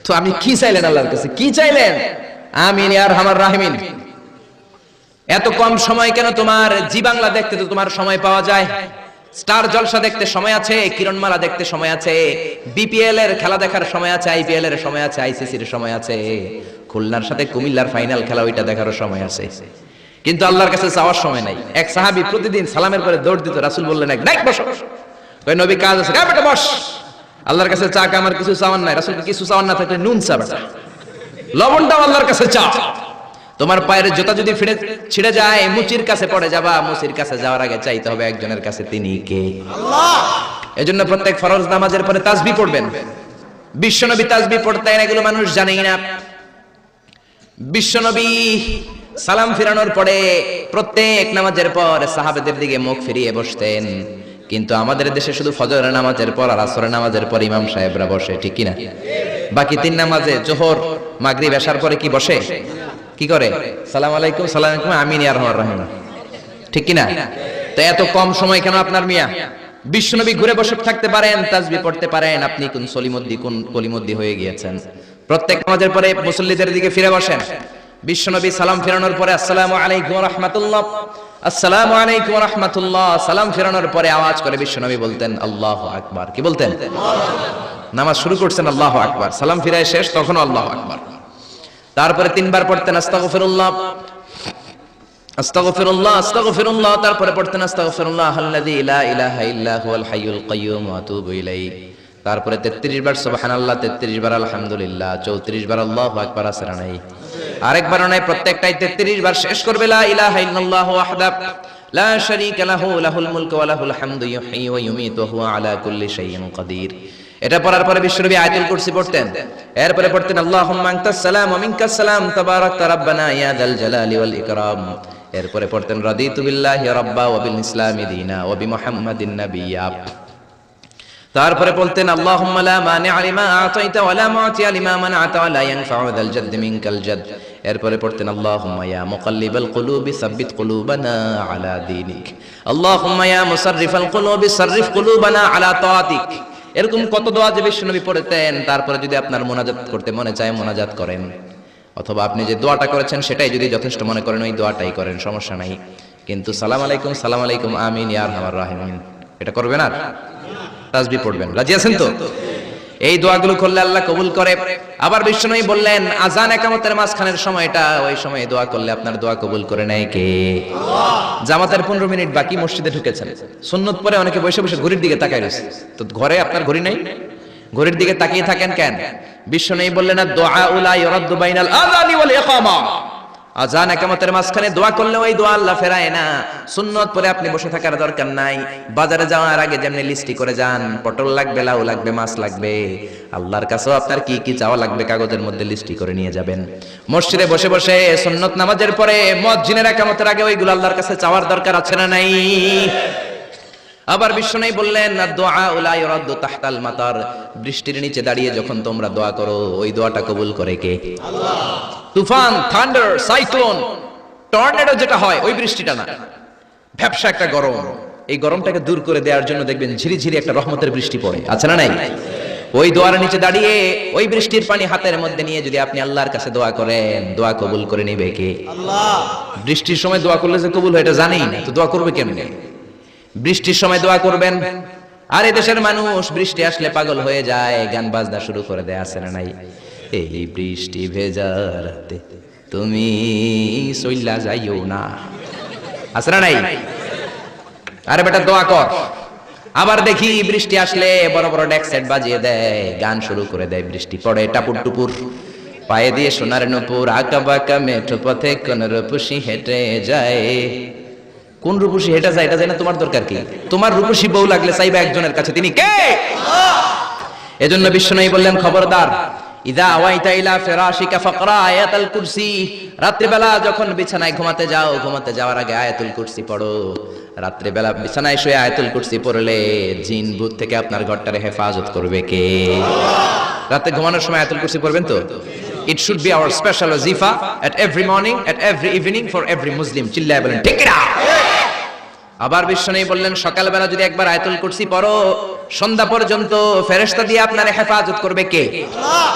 তো আপনি কি চাইলেন আল্লাহর কাছে? কি চাইলেন? আমিন ইয়া রাহমার রাহিমিন। এত কম সময় কেন তোমার? জি বাংলা দেখতে তো তোমার সময় পাওয়া যায়, স্টার জলসা দেখতে সময় আছে, কিরণমালা দেখতে সময় আছে, বিপিএল এর খেলা দেখার সময় আছে, আইপিএল এর সময় আছে, আইসিসির সময় আছে, খুলনার সাথে কুমিল্লার ফাইনাল খেলা ওইটা দেখারও সময় আছে। কিন্তু আল্লাহর কাছে চাওয়ার সময় নাই। এক সাহাবী প্রতিদিন সালামের পরে দৌড় দিত, রাসূল বললেন, এক নাইক বসো। কই নবী কাজ আছে, বেটা বস, আল্লাহর কাছে চা আমার কিছু চাওয়ার নাই, রাসূলকে কিছু চাওয়ার না থাকলে নুন চা বেটা, লবণটাও আল্লাহর কাছে চা। তোমার পায়ের জুতা যদি ছিঁড়ে যায় মুচির কাছে পড়ে যাবা, মুচির কাছে যাওয়ার আগে চাইতে হবে একজনের কাছে, তিনি কে? আল্লাহ। এজন্য প্রত্যেক ফরজ নামাজের পরে তাসবিহ পড়বেন। বিশ্বনবী তাসবিহ পড়তেন, এগুলো মানুষ জানেই না। বিশ্বনবী সালাম ফিরানোর পরে প্রত্যেক নামাজের পর সাহাবাদের দিকে মুখ ফিরিয়ে বসতেন। কিন্তু আমাদের দেশে শুধু ফজরের নামাজের পর আর আসরের নামাজের পর ইমাম সাহেবরা বসে, ঠিক কি না? বাকি তিন নামাজে জোহর, মাগরিব, এশার পরে কি বসে? কি করে? সালাম আলাইকুম, সালাম আলাইকুম, আমিন ইয়া রাহমান রাহিম, ঠিক কি না? তো এত কম সময় কেন আপনার মিয়া? বিশ্বনবী ঘুরে বসে থাকতে পারেন, তাসবিহ পড়তে পারেন, আপনি কোন সলিমুদ্দি কোন কলিমুদ্দি হয়ে গিয়েছেন। প্রত্যেক নামাজের পরে মুসল্লিদের দিকে ফিরে বসেন। বিশ্বনবী সালাম ফিরানোর পরে আসসালামু আলাইকুম ওয়া রাহমাতুল্লাহ, আসসালামু আলাইকুম ওয়া রাহমাতুল্লাহ, সালাম ফিরানোর পরে আওয়াজ করে বিশ্বনবী বলতেন আল্লাহু আকবার। কি বলতেন? নামাজ শুরু করছেন আল্লাহু আকবার, সালাম ফিরায় শেষ তখন আল্লাহু আকবার। তারপরে তিনবার পড়তেন আস্তাগফিরুল্লাহ, আস্তাগফিরুল্লাহ, আস্তাগফিরুল্লাহ। তারপরে পড়তেন আস্তাগফিরুল্লাহ আল্লাযী লা ইলাহা ইল্লা হুয়াল হাইয়ুল কাইয়্যুম ওয়া আতুবু ইলাইহি। তারপরে 33 বার সুবহানাল্লাহ, 33 বার আলহামদুলিল্লাহ, 34 বার আল্লাহু আকবার। আছে না নাই? আরেকবার নয়, প্রত্যেকটাই 33 বার শেষ করবে লা ইলাহা ইল্লাল্লাহু ওয়াহদাহু লা শারীকা লাহু লাহুল মুলকু ওয়া লাহুল হামদু ইউহয়ী ওয়া ইউমীতু ওয়া হুয়া আলা কুল্লি শাইইন কাদির। এটা পড়ার পরে বিশ্বনবী আয়াতুল কুরসি পড়তেন। এরপরে পড়তেন আল্লাহুম্মা আনতাস সালাম ওয়া মিনকাস সালাম তাবারাকতা রাব্বানা ইয়া যাল জালালি ওয়াল ইকরাম। এরপরে পড়তেন রাদিতু বিল্লাহি রাব্বা ওয়া বিল ইসলামি দীনা ওয়া বিমুহাম্মাদিন নাবিয়্যা। তারপরে বলতেন আল্লাহুম্মা লা মানি'a লিমা আ'তাইতা ওয়া লা মু'তিয়া লিমা মানা'তা ওয়া লা ইয়ানফা'ু যাল জাদ্দি মিনকাল জাদ। এরপরে পড়তেন আল্লাহুম্মা ইয়া মুকাল্লিবাল কুলুবি সাব্বিত কুলুবানা আলা দীনিক, আল্লাহুম্মা ইয়া মুসাররিফাল কুলুবি সাররিফ কুলুবানা আলা তাআতিক। এরকম কত দোয়া যে বিশ্বনবী পড়তেন। তারপরে যদি আপনার মোনাজাত করতে মনে চায় মোনাজাত করেন, অথবা আপনি যে দোয়াটা করেছেন সেটাই যদি যথেষ্ট মনে করেন ওই দোয়াটাই করেন, সমস্যা নাই। কিন্তু সালাম আলাইকুম, আমিন ইয়া আরহামার রাহিমিন এটা করবেন আর তাসবিহ পড়বেন। রাজি আছেন তো? এই দোয়াগুলো করলে আল্লাহ কবুল করে। আবার বিশ্বনবী বললেন আযান ইকামতের মাঝখানের সময়টা, ওই সময় দোয়া করলে আপনার দোয়া কবুল করে নেয় কে? আল্লাহ। জামাতের 15 মিনিট বাকি, মসজিদে ঢুকেছেন, সুন্নত পরে অনেকে বসে বসে ঘড়ির দিকে তাকায় রয়েছে। তো ঘরে আপনার ঘড়ি নাই, ঘড়ির দিকে তাকিয়ে থাকেন কেন? বিশ্বনবী বললেন দুআউ লা ইউরাদ্দু বাইনাল আযানি ওয়াল ইকামা, আযান ইকামতের মাঝখানে দোয়া করলে ওই দোয়া আল্লাহ ফেরায় না। সুন্নত পরে আপনি বসে থাকার দরকার নাই। বাজারে যাওয়ার আগে যেমনি লিস্টি করে যান, পটল লাগবে, লাউ লাগবে, মাছ লাগবে, আল্লাহর কাছেও আপনার কি কি চাওয়া লাগবে কাগজের মধ্যে লিস্টি করে নিয়ে যাবেন। মসজিদে বসে বসে সুন্নত নামাজের পরে মুয়াজ্জিনের ইকামতের আগে ওইগুলো আল্লাহর কাছে চাওয়ার দরকার আছে না নাই? আবার বিশ্বনবী বললেন দুআউ লা ইউরাদ্দু তাহতাল মাতার, বৃষ্টির নিচে দাঁড়িয়ে যখন তোমরা দোয়া করো ওই দোয়াটা কবুল করে কে? আল্লাহ। তুফান, থান্ডার, সাইক্লোন, টর্নেডো যেটা হয় ওই বৃষ্টিটা না, ভ্যাপসা একটা গরম, এই গরমটাকে দূর করে দেওয়ার জন্য দেখবেন ঝিরিঝিরি একটা রহমতের বৃষ্টি পড়ে, আছে না নাই? ওই দোয়ার নিচে দাঁড়িয়ে ওই বৃষ্টির পানি হাতের মধ্যে নিয়ে যদি আপনি আল্লাহর কাছে দোয়া করেন, দোয়া কবুল করে নেবে কে? আল্লাহ। বৃষ্টির সময় দোয়া করলে যে কবুল হয় এটা জানেই না, তো দোয়া করবে কেমনে? বৃষ্টির সময় দোয়া করবেন। আর এই দেশের মানুষ বৃষ্টি আসলে পাগল হয়ে যায়, গান বাজনা শুরু করে দেয়, আছে না নাই? এই বৃষ্টি ভেজা রাতে তুমি চইলা যাইও না, আছে না নাই? আরে বেটা দোয়া কর। আবার দেখি বৃষ্টি আসলে বড় বড় ডেক সেট বাজিয়ে দেয়, গান শুরু করে দেয়, বৃষ্টি পড়ে টাপুর টুপুর, পায়ে দিয়ে সোনার নূপুর, আঁকা বাঁকা মেঠো পথে কোন রূপসী হেঁটে যায়। কোন রূপসী হেঁটে যায় এটা জানা তোমার দরকার কি? তোমার রূপসী বউ লাগলে চাইবা একজনের কাছে, তিনি কে? এজন্য বিশ্বনবী বললেন খবরদার, ইযা আওয়াইতা ইলা ফিরাশিকা ফাকরা আয়াতুল কুরসি, রাত্রিবেলা যখন বিছানায় ঘুমাতে যাও, ঘুমাতে যাওয়ার আগে আয়াতুল কুরসি পড়ো। রাত্রিবেলা বিছানায় শুয়ে আয়াতুল কুরসি পড়লে জিন ভূত থেকে আপনার ঘরটারে হেফাজত করবে কে? রাতে ঘুমানোর সময় আয়াতুল কুরসি পড়বেন তো? It should be our special wazifa at every morning, at every evening for every Muslim. চিল্লায় বলেন ঠিক না? আবার বিশ্বনবী বললেন সকালবেলা যদি একবার আয়াতুল কুরসি পড়ো, সন্ধ্যা পর্যন্ত ফেরেশতা দিয়ে আপনার হেফাজত করবে কে? আল্লাহ।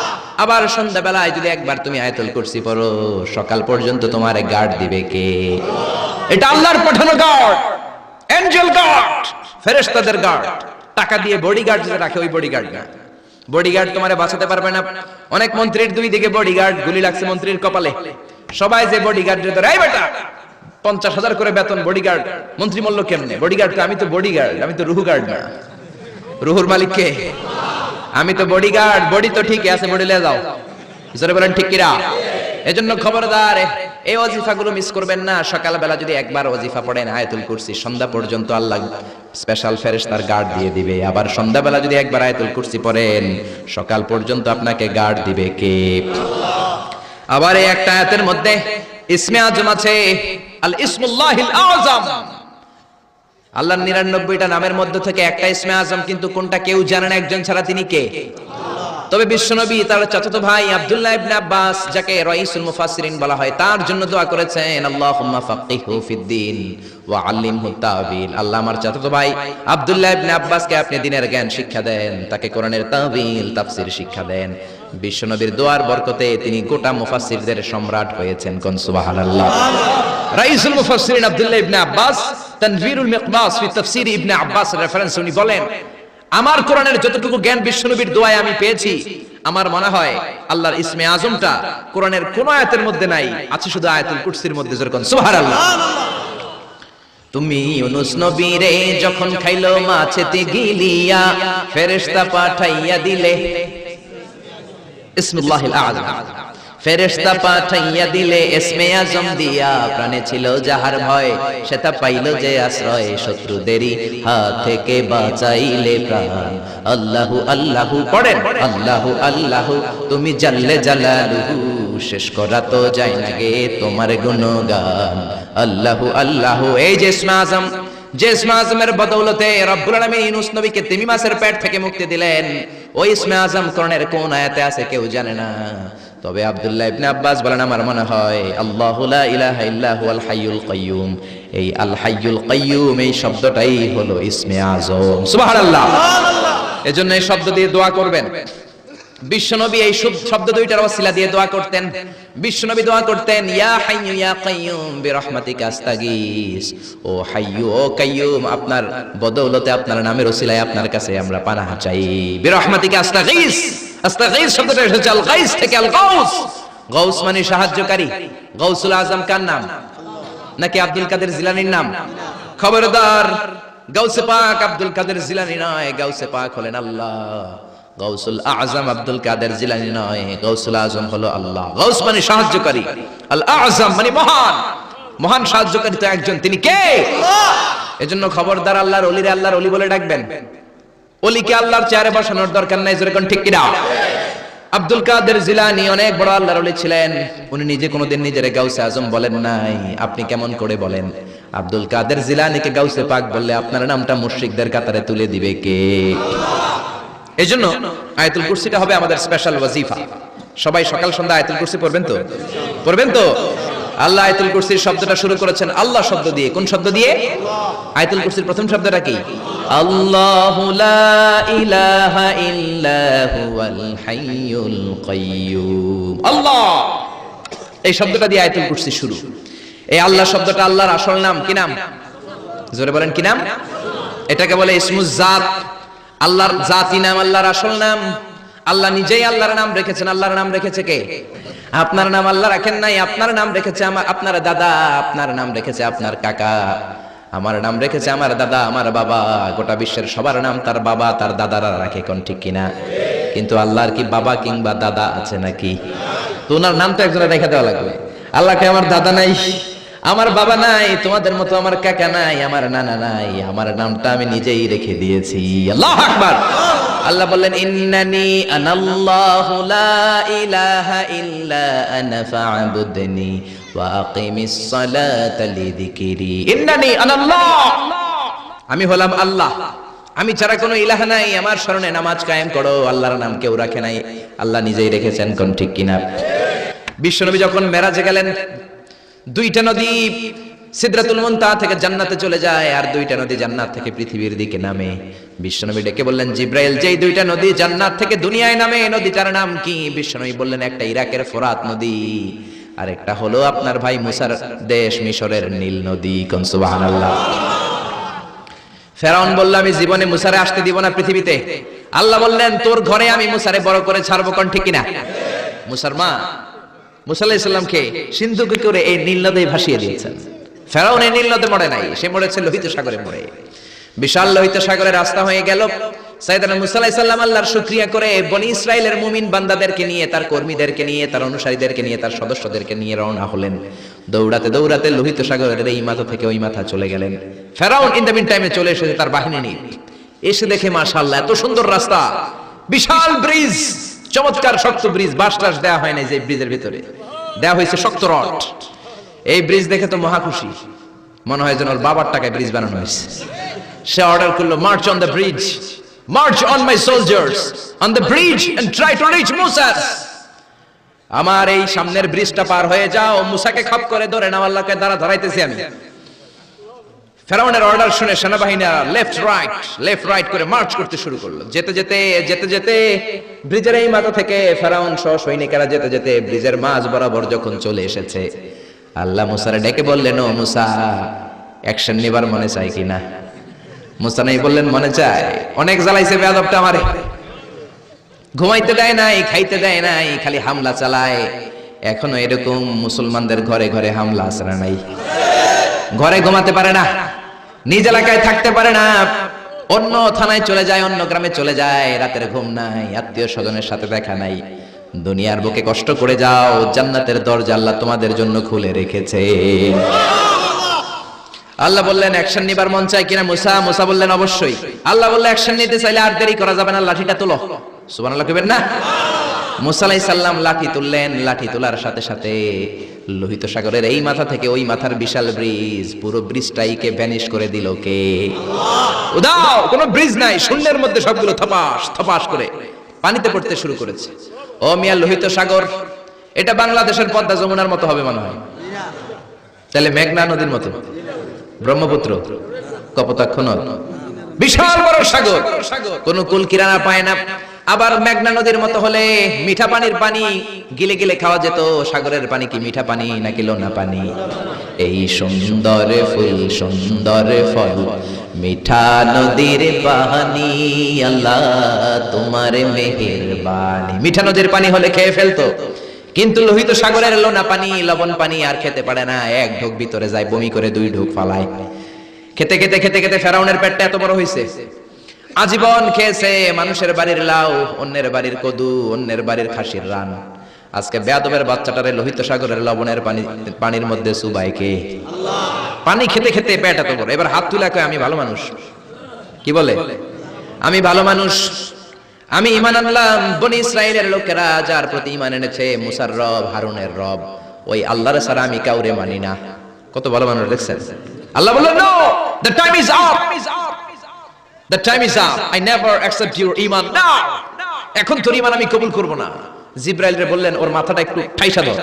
আবার সন্ধ্যাবেলায় যদি একবার তুমি আয়াতুল কুরসি পড়ো, সকাল পর্যন্ত তোমার গার্ড দিবে কে? আল্লাহ। এটা আল্লাহর পাঠানো গার্ড, এঞ্জেল গার্ড, ফেরেশতাদের গার্ড। টাকা দিয়ে বডিগার্ড যেটা রাখে ওই বডিগার্ড না। বডিগার্ড তোমারে বাঁচাতে পারবে না। অনেক মন্ত্রীর দুই দিকে বডিগার্ড, গুলি লাগছে মন্ত্রীর কপালে, সবাই যে বডিগার্ড ধরে, এই বেটা 50,000 করে বেতন বডিগার্ড, মন্ত্রী বলল কেমনে? বডিগার্ড তো আমি তো বডিগার্ড, আমি তো রুহু গার্ড না। রুহুর মালিক কে? আমি তো বডিগার্ড, বডি তো ঠিকই আছে, বডি নিয়ে যাও। জোরে বলেন ঠিক কিনা? এজন্য খবরদার এই ওয়াজিফাগুলো মিস করবেন না। সকালবেলা যদি একবার ওয়াজিফা পড়েন আয়াতুল কুরসি, সন্ধ্যা পর্যন্ত আল্লাহ স্পেশাল ফেরেশতার গার্ড দিয়ে দিবে। আবার সন্ধ্যাবেলা যদি একবার আয়াতুল কুরসি পড়েন সকাল পর্যন্ত আপনাকে গার্ড দিবে কে? আবার এই একটা আয়াতের মধ্যে ইসমে আজম আছে, আল ইসমুল্লাহিল আযম। আল্লাহর 99টা নামের মধ্যে থেকে একটা ইসমে আজম, কিন্তু কোনটা কেউ জানে না একজন ছাড়া, তিনি কে? তবে বিশ্বনবী তার চাচাতো ভাই আব্দুল্লাহ ইবনে আব্বাস, যাকে রাইসুল মুফাসসিরিন বলা হয়, তার জন্য দোয়া করেছেন, আল্লাহুম্মা ফাক্কিহু ফিদ্দীন ওয়া আল্লিমহু তা'বীল। আল্লাহ আমার চাচাতো ভাই আব্দুল্লাহ ইবনে আব্বাসকে আপনি দ্বীনের জ্ঞান শিক্ষা দেন, তাকে কোরআনের তা'বীল তাফসীর শিক্ষা দেন। বিশ্বনবীর দোয়ার বরকতে তিনি গোটা মুফাসসিরদের সম্রাট হয়েছেন। কোন সুবহানাল্লাহ। রাইসুল মুফাসসিরিন আব্দুল্লাহ ইবনে আব্বাস তানভীরুল মিকবাস ফি তাফসীর ইবনে আব্বাস রেফারেন্স উনি বলেন, আমার কোরআনের যতটুকু জ্ঞান বিশ্বনবীর দোয়ায় আমি পেয়েছি, আমার মনে হয় আল্লাহর ইসমে আজমটা কোরআনের কোন আয়াতের মধ্যে নাই, আছে শুধু আয়াতুল কুরসির মধ্যে। যেরকম সুবহানাল্লাহ। তুমি ইউনুস নবীরে যখন খাইলো মাছেতে গিলিয়া, ফেরেশতা পাঠাইয়া দিলে ইসমুল্লাহিল আযম, ফেরেশতা পাঠাইয়া দিলে ইসমে আজম দিয়া, প্রাণে ছিল যাহার ভয় সেটা পাইল যে আশ্রয়, শত্রুদেরই হাত থেকে বাঁচাইলে প্রাণ। আল্লাহু আল্লাহু পড়েন, আল্লাহু আল্লাহু তুমি জাল্লে জালালুহু, শেষ করা তো যায় না গে তোমার গুণগান। আল্লাহু আল্লাহু। এই যে ইসমে আজম, যে ইসমে আজমের বদৌলতে রব্বুল আলামিন ইউনুস নবীকে তিমি মাছের পেট থেকে মুক্তি দিলেন, ওই ইসমে আজম কোরআনের কোন আয়াতে আছে কেউ জানে না। তবে আব্দুল্লাহ ইবনে আব্বাস বলেন, আমার মনে হয় আল্লাহু লা ইলাহা ইল্লা হুয়াল হাইয়ুল কাইয়্যুম, এই আল হাইয়ুল কাইয়্যুম এই শব্দটাই হলো ইসমে আজম। সুবহানাল্লাহ। এজন্য এই শব্দ দিয়ে দোয়া করবেন। বিশ্বনবী এই শব্দ দুইটার ওসিলা দিয়ে দোয়া করতেন। বিশ্বনবী দোয়া করতেন, ইয়া হাইয়্যু ইয়া কাইয়্যুম বিরহমাতিকা আস্তাগীস, ও হাইয়্যু ও কাইয়্যুম আপনার বদৌলতে, আপনার নামের ওসিলায় আপনার কাছে আমরা পানাহ চাই। বিরহমাতিকা আস্তাগীস, আস্তাগীস শব্দটা এসেছে আল গাইস থেকে, আল গাউস। গাউস মানে সাহায্যকারী। গাউসুল আজম কার নাম? নাকি আব্দুল কাদের জিলানীর নাম? খবরদার, গাউসে পাক আব্দুল কাদের জিলানী নয়, গাউসে পাক হলেন আল্লাহ। গাউসুল আজম আব্দুল কাদের জিলানী নয়, গাউসুল আজম হলো আল্লাহ। গাউস মানে সাহায্যকারী, আল আজম মানে মহান। মহান সাহায্যকারী তো একজন, তিনি কে? এজন্য খবরদার আল্লাহর ওলিরে আল্লাহর ওলি বলে ডাকবেন। ওলিকে আল্লাহর চেয়ারে বসানোর দরকার নাই। যেরকম ঠিক কিনা? আব্দুল কাদের জিলানী অনেক বড় আল্লাহর ওলি ছিলেন, উনি নিজে কোনোদিন নিজের গাউসে আজম বলেন নাই। আপনি কেমন করে বলেন? আব্দুল কাদের জিলানীকে গাউসে পাক বললে আপনার নামটা মুশরিকদের কাতারে তুলে দিবে কে? এজন্য আয়াতুল কুরসিটা হবে আমাদের স্পেশাল ওয়াজিফা। সবাই সকাল সন্ধ্যা আয়াতুল কুরসি পড়বেন তো? পড়বেন তো? আল্লাহ আয়াতুল কুরসির শব্দটা শুরু করেছেন আল্লাহ শব্দ দিয়ে। কোন শব্দ দিয়ে? আয়াতুল কুরসির প্রথম শব্দটা কি? আল্লাহু লা ইলাহা ইল্লা হুয়াল হাইয়ুল কাইয়্যুম। আল্লাহ, এই শব্দটা দিয়ে আয়াতুল কুরসি শুরু। এই আল্লাহ শব্দটা আল্লাহর আসল নাম কি নাম? জোরে বলেন কি নাম? এটাকে বলে ইসমুজ জাত। আল্লাহর জাতি নাম, আল্লাহর আসল নাম। আল্লাহ নিজেই আল্লাহর নাম রেখেছেন। আল্লাহর নাম রেখেছে কে? আপনার নাম আল্লাহ রাখেন নাই, আপনার নাম রেখেছে আপনার দাদা, আপনার নাম রেখেছে আপনার কাকা, আমার নাম রেখেছে আমার দাদা, আমার বাবা। গোটা বিশ্বের সবার নাম তার বাবা তার দাদারা রাখে। কোন ঠিক কিনা? কিন্তু আল্লাহর কি বাবা কিংবা দাদা আছে নাকি? তো ওনার নাম তো একজনের রেখে দেওয়া লাগবে। আল্লাহকে আমার দাদা নাই, আমার বাবা নাই, তোমাদের মতো আমার কাকা নাই, আমার নানা নাই, আমার নামটা আমি নিজেই রেখে দিয়েছি। আল্লাহু আকবার। আল্লাহ বললেন, ইন্নানি আনাল্লাহু লা ইলাহা ইল্লা আনা ফা'বুদনি ওয়া আকিমিস সালাতা লিযিকরি। ইন্নানি আনাল্লাহ, আমি হলাম আল্লাহ, আমি ছাড়া কোনো ইলাহ নাই, আমার শরণে নামাজ কায়েম করো। আল্লাহর নাম কেউ রাখে নাই, আল্লাহ নিজেই রেখেছেন। কোন ঠিক কিনা? বিশ্বনবী যখন মেরাজে গেলেন, দুইটা নদী সিদরাতুল মুনতাহা থেকে জান্নাতে চলে যায়, আর দুইটা নদী জান্নাত থেকে পৃথিবীর দিকে নামে। বিশ্বনবী ডেকে বললেন, জিব্রাইল, যেই দুইটা নদী জান্নাত থেকে দুনিয়ায় নামে, নদীটার নাম কি? বিশ্বনবী বললেন, একটা ইরাকের ফোরাত নদী, আর একটা হলো আপনার ভাই মুসার দেশ মিশরের নীল নদী। কোন সুবহানাল্লাহ। ফেরাউন বলল, আমি জীবনে মুসারে আসতে দিব না পৃথিবীতে। আল্লাহ বললেন, তোর ঘরে আমি মুসারে বড় করে ছাড়বো। কোন ঠিক কিনা? মুসার মা মুসা আলাইহিস সালামকে সিন্ধুকে করে এই নীল নদে ভাসিয়ে দিয়েছেন। ফেরাউন এই নীল নদে মরে নাই, সে মরেছে লোহিত সাগরে মরে। বিশাল লোহিত সাগরের রাস্তা হয়ে গেল, সাইয়েদনা মুসা আলাইহিস সালাম আল্লাহর শুকরিয়া করে বনি ইসরাইলের মুমিন বান্দাদেরকে নিয়ে, তার কর্মীদেরকে নিয়ে, তার অনুসারীদেরকে নিয়ে, তার সদস্যদেরকে নিয়ে রওনা হলেন। দৌড়াতে দৌড়াতে লোহিত সাগরের এই মাথা থেকে ওই মাথা চলে গেলেন। ফেরাউন ইন দ্য মিন টাইমে চলে এসেছে তার বাহিনী নিয়ে। এসে দেখে মাশাআল্লাহ এত সুন্দর রাস্তা, বিশাল ব্রিজ, চমৎকার শক্ত ব্রিজ, বাঁশ টাস দেওয়া হয় না, যে ব্রিজের ভিতরে দেওয়া হয়েছে শক্ত রড। এই ব্রিজ দেখে তো মহা খুশি, মনে হয় যেন ওর বাবার টাকায় ব্রিজ বানানো হয়েছে। সে অর্ডার করলো, march on the bridge, march on my soldiers on the bridge and try to reach মুসা। আমার এই সামনের ব্রিজটা পার হয়ে যাও, মুসাকে খপ করে ধরে নাও, আল্লাহকে দ্বারা ধরাইতেছি আমি। ফেরাউনের অর্ডার শুনে সেনাবাহিনীরা লেফট রাইট করে মার্চ করতে শুরু করলো। যেতে যেতে ব্রিজের এই মাথা থেকে ফেরাউন সহ সৈনিকেরা যেতে যেতে ব্রিজের মাঝ বরাবর যখন চলে এসেছে, আল্লাহ মুসারে ডেকে বললেন, ও মুসা, অ্যাকশন নেবার মনে চাই কিনা? মুসা নাই বললেন, মনে চায়। অনেক জ্বালাইছে বেয়াদবটা আমারে, ঘুমাইতে দেয় নাই, খাইতে দেয় নাই, খালি হামলা চালায়। এখনো এরকম মুসলমানদের ঘরে ঘরে হামলা আছে না নাই? ঘরে ঘুমাতে পারে না, নিজ এলাকায় থাকতে পারে না, অন্য থানায় চলে যায়, অন্য গ্রামে চলে যায়, রাতের ঘুম নাই, আত্মীয় স্বজনের সাথে দেখা নাই। দুনিয়ার বুকে কষ্ট করে যাও, জান্নাতের দরজা আল্লাহ তোমাদের জন্য খুলে রেখেছে। আল্লাহ বললেন, অ্যাকশন নিবার মন চায় কিনা মুসা? মুসা বললেন, অবশ্যই। আল্লাহ বললেন, অ্যাকশন নিতে চাইলে আর দেরি করা যাবে না, লাঠিটা তোলো। সুবহানাল্লাহ কইবেন না? মুসা আলাইহিস সালাম লাঠি তুললেন। লাঠি তোলার সাথে সাথে লোহিত সাগরের এই মাথা থেকে ওই মাথার বিশাল ব্রিজ, পুরো ব্রিজটাইকে ভ্যানিশ করে দিল কে? উদাও, কোনো ব্রিজ নাই, শূন্যের মধ্যে সবগুলো থপাস করে পানিতে পড়তে শুরু করেছে। ও মিয়া, লোহিত সাগর এটা বাংলাদেশের পদ্মা যমুনার মতো হবে মনে হয়? তাহলে মেঘনা নদীর মতো, ব্রহ্মপুত্র, কপোতাক্ষ নদ, বিশাল বড় সাগর, কোন কুল কিনারা পায় না। আবার মেঘনা নদীর মতো হলে মিঠা পানির পানি গিলে গিলে খাওয়া যেত। সাগরের পানি কি মিঠা পানি নাকি লোনা পানি? এই সুন্দর ফুল সুন্দর ফল, মিঠা নদীর পানি, আল্লাহ তোমার মেহেরবানি। মিঠা নদীর পানি হলে খেয়ে ফেলতো, কিন্তু লোহিত সাগরের লোনা পানি, লবণ পানি আর খেতে পারে না। এক ঢোক ভিতরে যায়, বমি করে 2 ঢোক ফালায়। খেতে খেতে খেতে খেতে ফেরাউনের পেটটা এত বড় হয়েছে, আজীবন খেয়েছে মানুষের বাড়ির লাউ, অন্যের বাড়ির কদু, অন্যের বাড়ির খাসির রান। আজকে বেয়াদবের বাচ্চাটারে লোহিত সাগরের লবণের পানির মধ্যে চুবাইকে পানি খেতে খেতে পেট এত বড়। এবার হাত তুলে কয়, আমি ভালো মানুষ। কি বলে? আমি ভালো মানুষ, আমি ঈমান আনলাম। বনি ইসরাইলের লোকেরা যার প্রতি ঈমান এনেছে, মুসার রব, হারুনের রব, ওই আল্লাহর ছাড়া আমি কাউরে মানি না। কত ভালো মানুষ দেখছেন? আল্লাহ বললেন, no, the time is up, the time is up, I never accept your iman now. এখন তোর ঈমান আমি কবুল করব না। জিবরাইল রে বললেন, ওর মাথাটা একটু ঠাইসা দাও,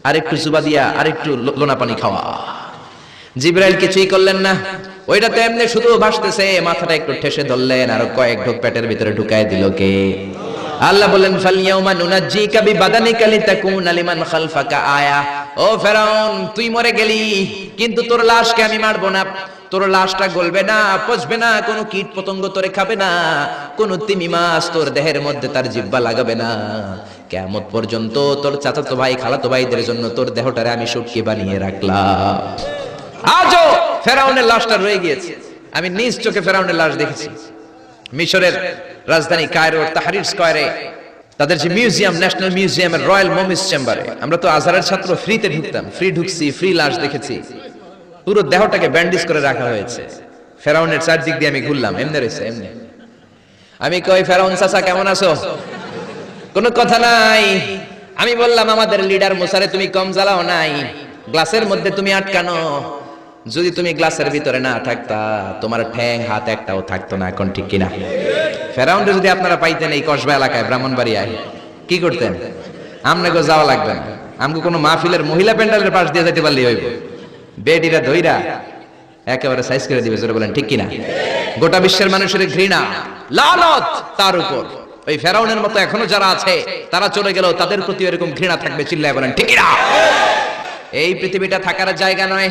আর একটু জুবা দিয়া আর একটু লোনা পানি খাওয়া। জিবরাইল কিছুই করলেন না, ওইটা তো এমনি শুধু ভাসতেছে। মাথাটা একটু ঠেসে ধরলেন, আর কয়েক ঢোক পেটের ভিতরে ঢুকায় দিল কে? আল্লাহ বললেন, ফালইয়াউমা নুনাজ্জিকা বিবাদানিকা লিতাকুনা লিমান খালফাকা আয়া। ও ফেরাউন, তুই মরে গেলি, কিন্তু তোর লাশকে আমি মারবো না। তোর লাশটা গলবে না, পচবে না, কোনো কীট পতঙ্গ তোরে খাবে না, কোনো তিমি মাছ তোর দেহের মধ্যে তার জিহ্বা লাগাবে না। কিয়ামত পর্যন্ত তোর চাচাতো ভাই, খালাতো ভাইদের জন্য তোর দেহটারে আমি শুটকি বানিয়ে রাখলাম। আজও ফেরাউনের লাশটা রয়ে গিয়েছে। আমি নিজ চোখে ফেরাউনের লাশ দেখেছি। মিশরের রাজধানী কায়রোর তাহরির স্কয়ারে তাদের যে মিউজিয়াম, ন্যাশনাল মিউজিয়ামের রয়্যাল মমিস চেম্বারে, আমরা তো আজহারের ছাত্র, ফ্রিতে ঢুকতাম, ফ্রি ঢুকছি, ফ্রি লাশ দেখেছি। পুরো দেহটাকে ব্যান্ডেজ করে রাখা হয়েছে। ফেরাউনের চারদিক দিয়ে আমি ঘুরলাম, এমনি রয়েছে, এমনি। আমি কই, ফেরাউন চাচা কেমন আছো? কোনো কথা নাই। আমি বললাম, আমাদের লিডার মুসারে তুমি কম জ্বালাও নাই, গ্লাসের মধ্যে তুমি আটকানো। যদি তুমি গ্লাসের ভিতরে না থাকতা, তোমার ঠ্যাং হাত একটাও থাকতো না। এখন ঠিক কিনা? ফেরাউনকে যদি আপনারা পাইতেন এই কসবা এলাকায়, ব্রাহ্মণবাড়িয়ায়, কি করতেন? আমনাকে যাওয়া লাগবে না, আমগো কোনো মাহফিলের মহিলা প্যান্ডেলের পাশ দিয়ে যেতে পারলেই হইব। বেডিরা ধইরা একেবারে সাইজ করে দিবে। জোরে বলেন ঠিক কিনা? গোটা বিশ্বের মানুষের ঘৃণা, লানত তার উপর। ওই ফেরাউনের মতো এখনো যারা আছে, তারা চলে গেলেও তাদের প্রতি এরকম ঘৃণা থাকবে। চিল্লায় বলেন ঠিক কিনা? এই পৃথিবীটা থাকার জায়গা নয়।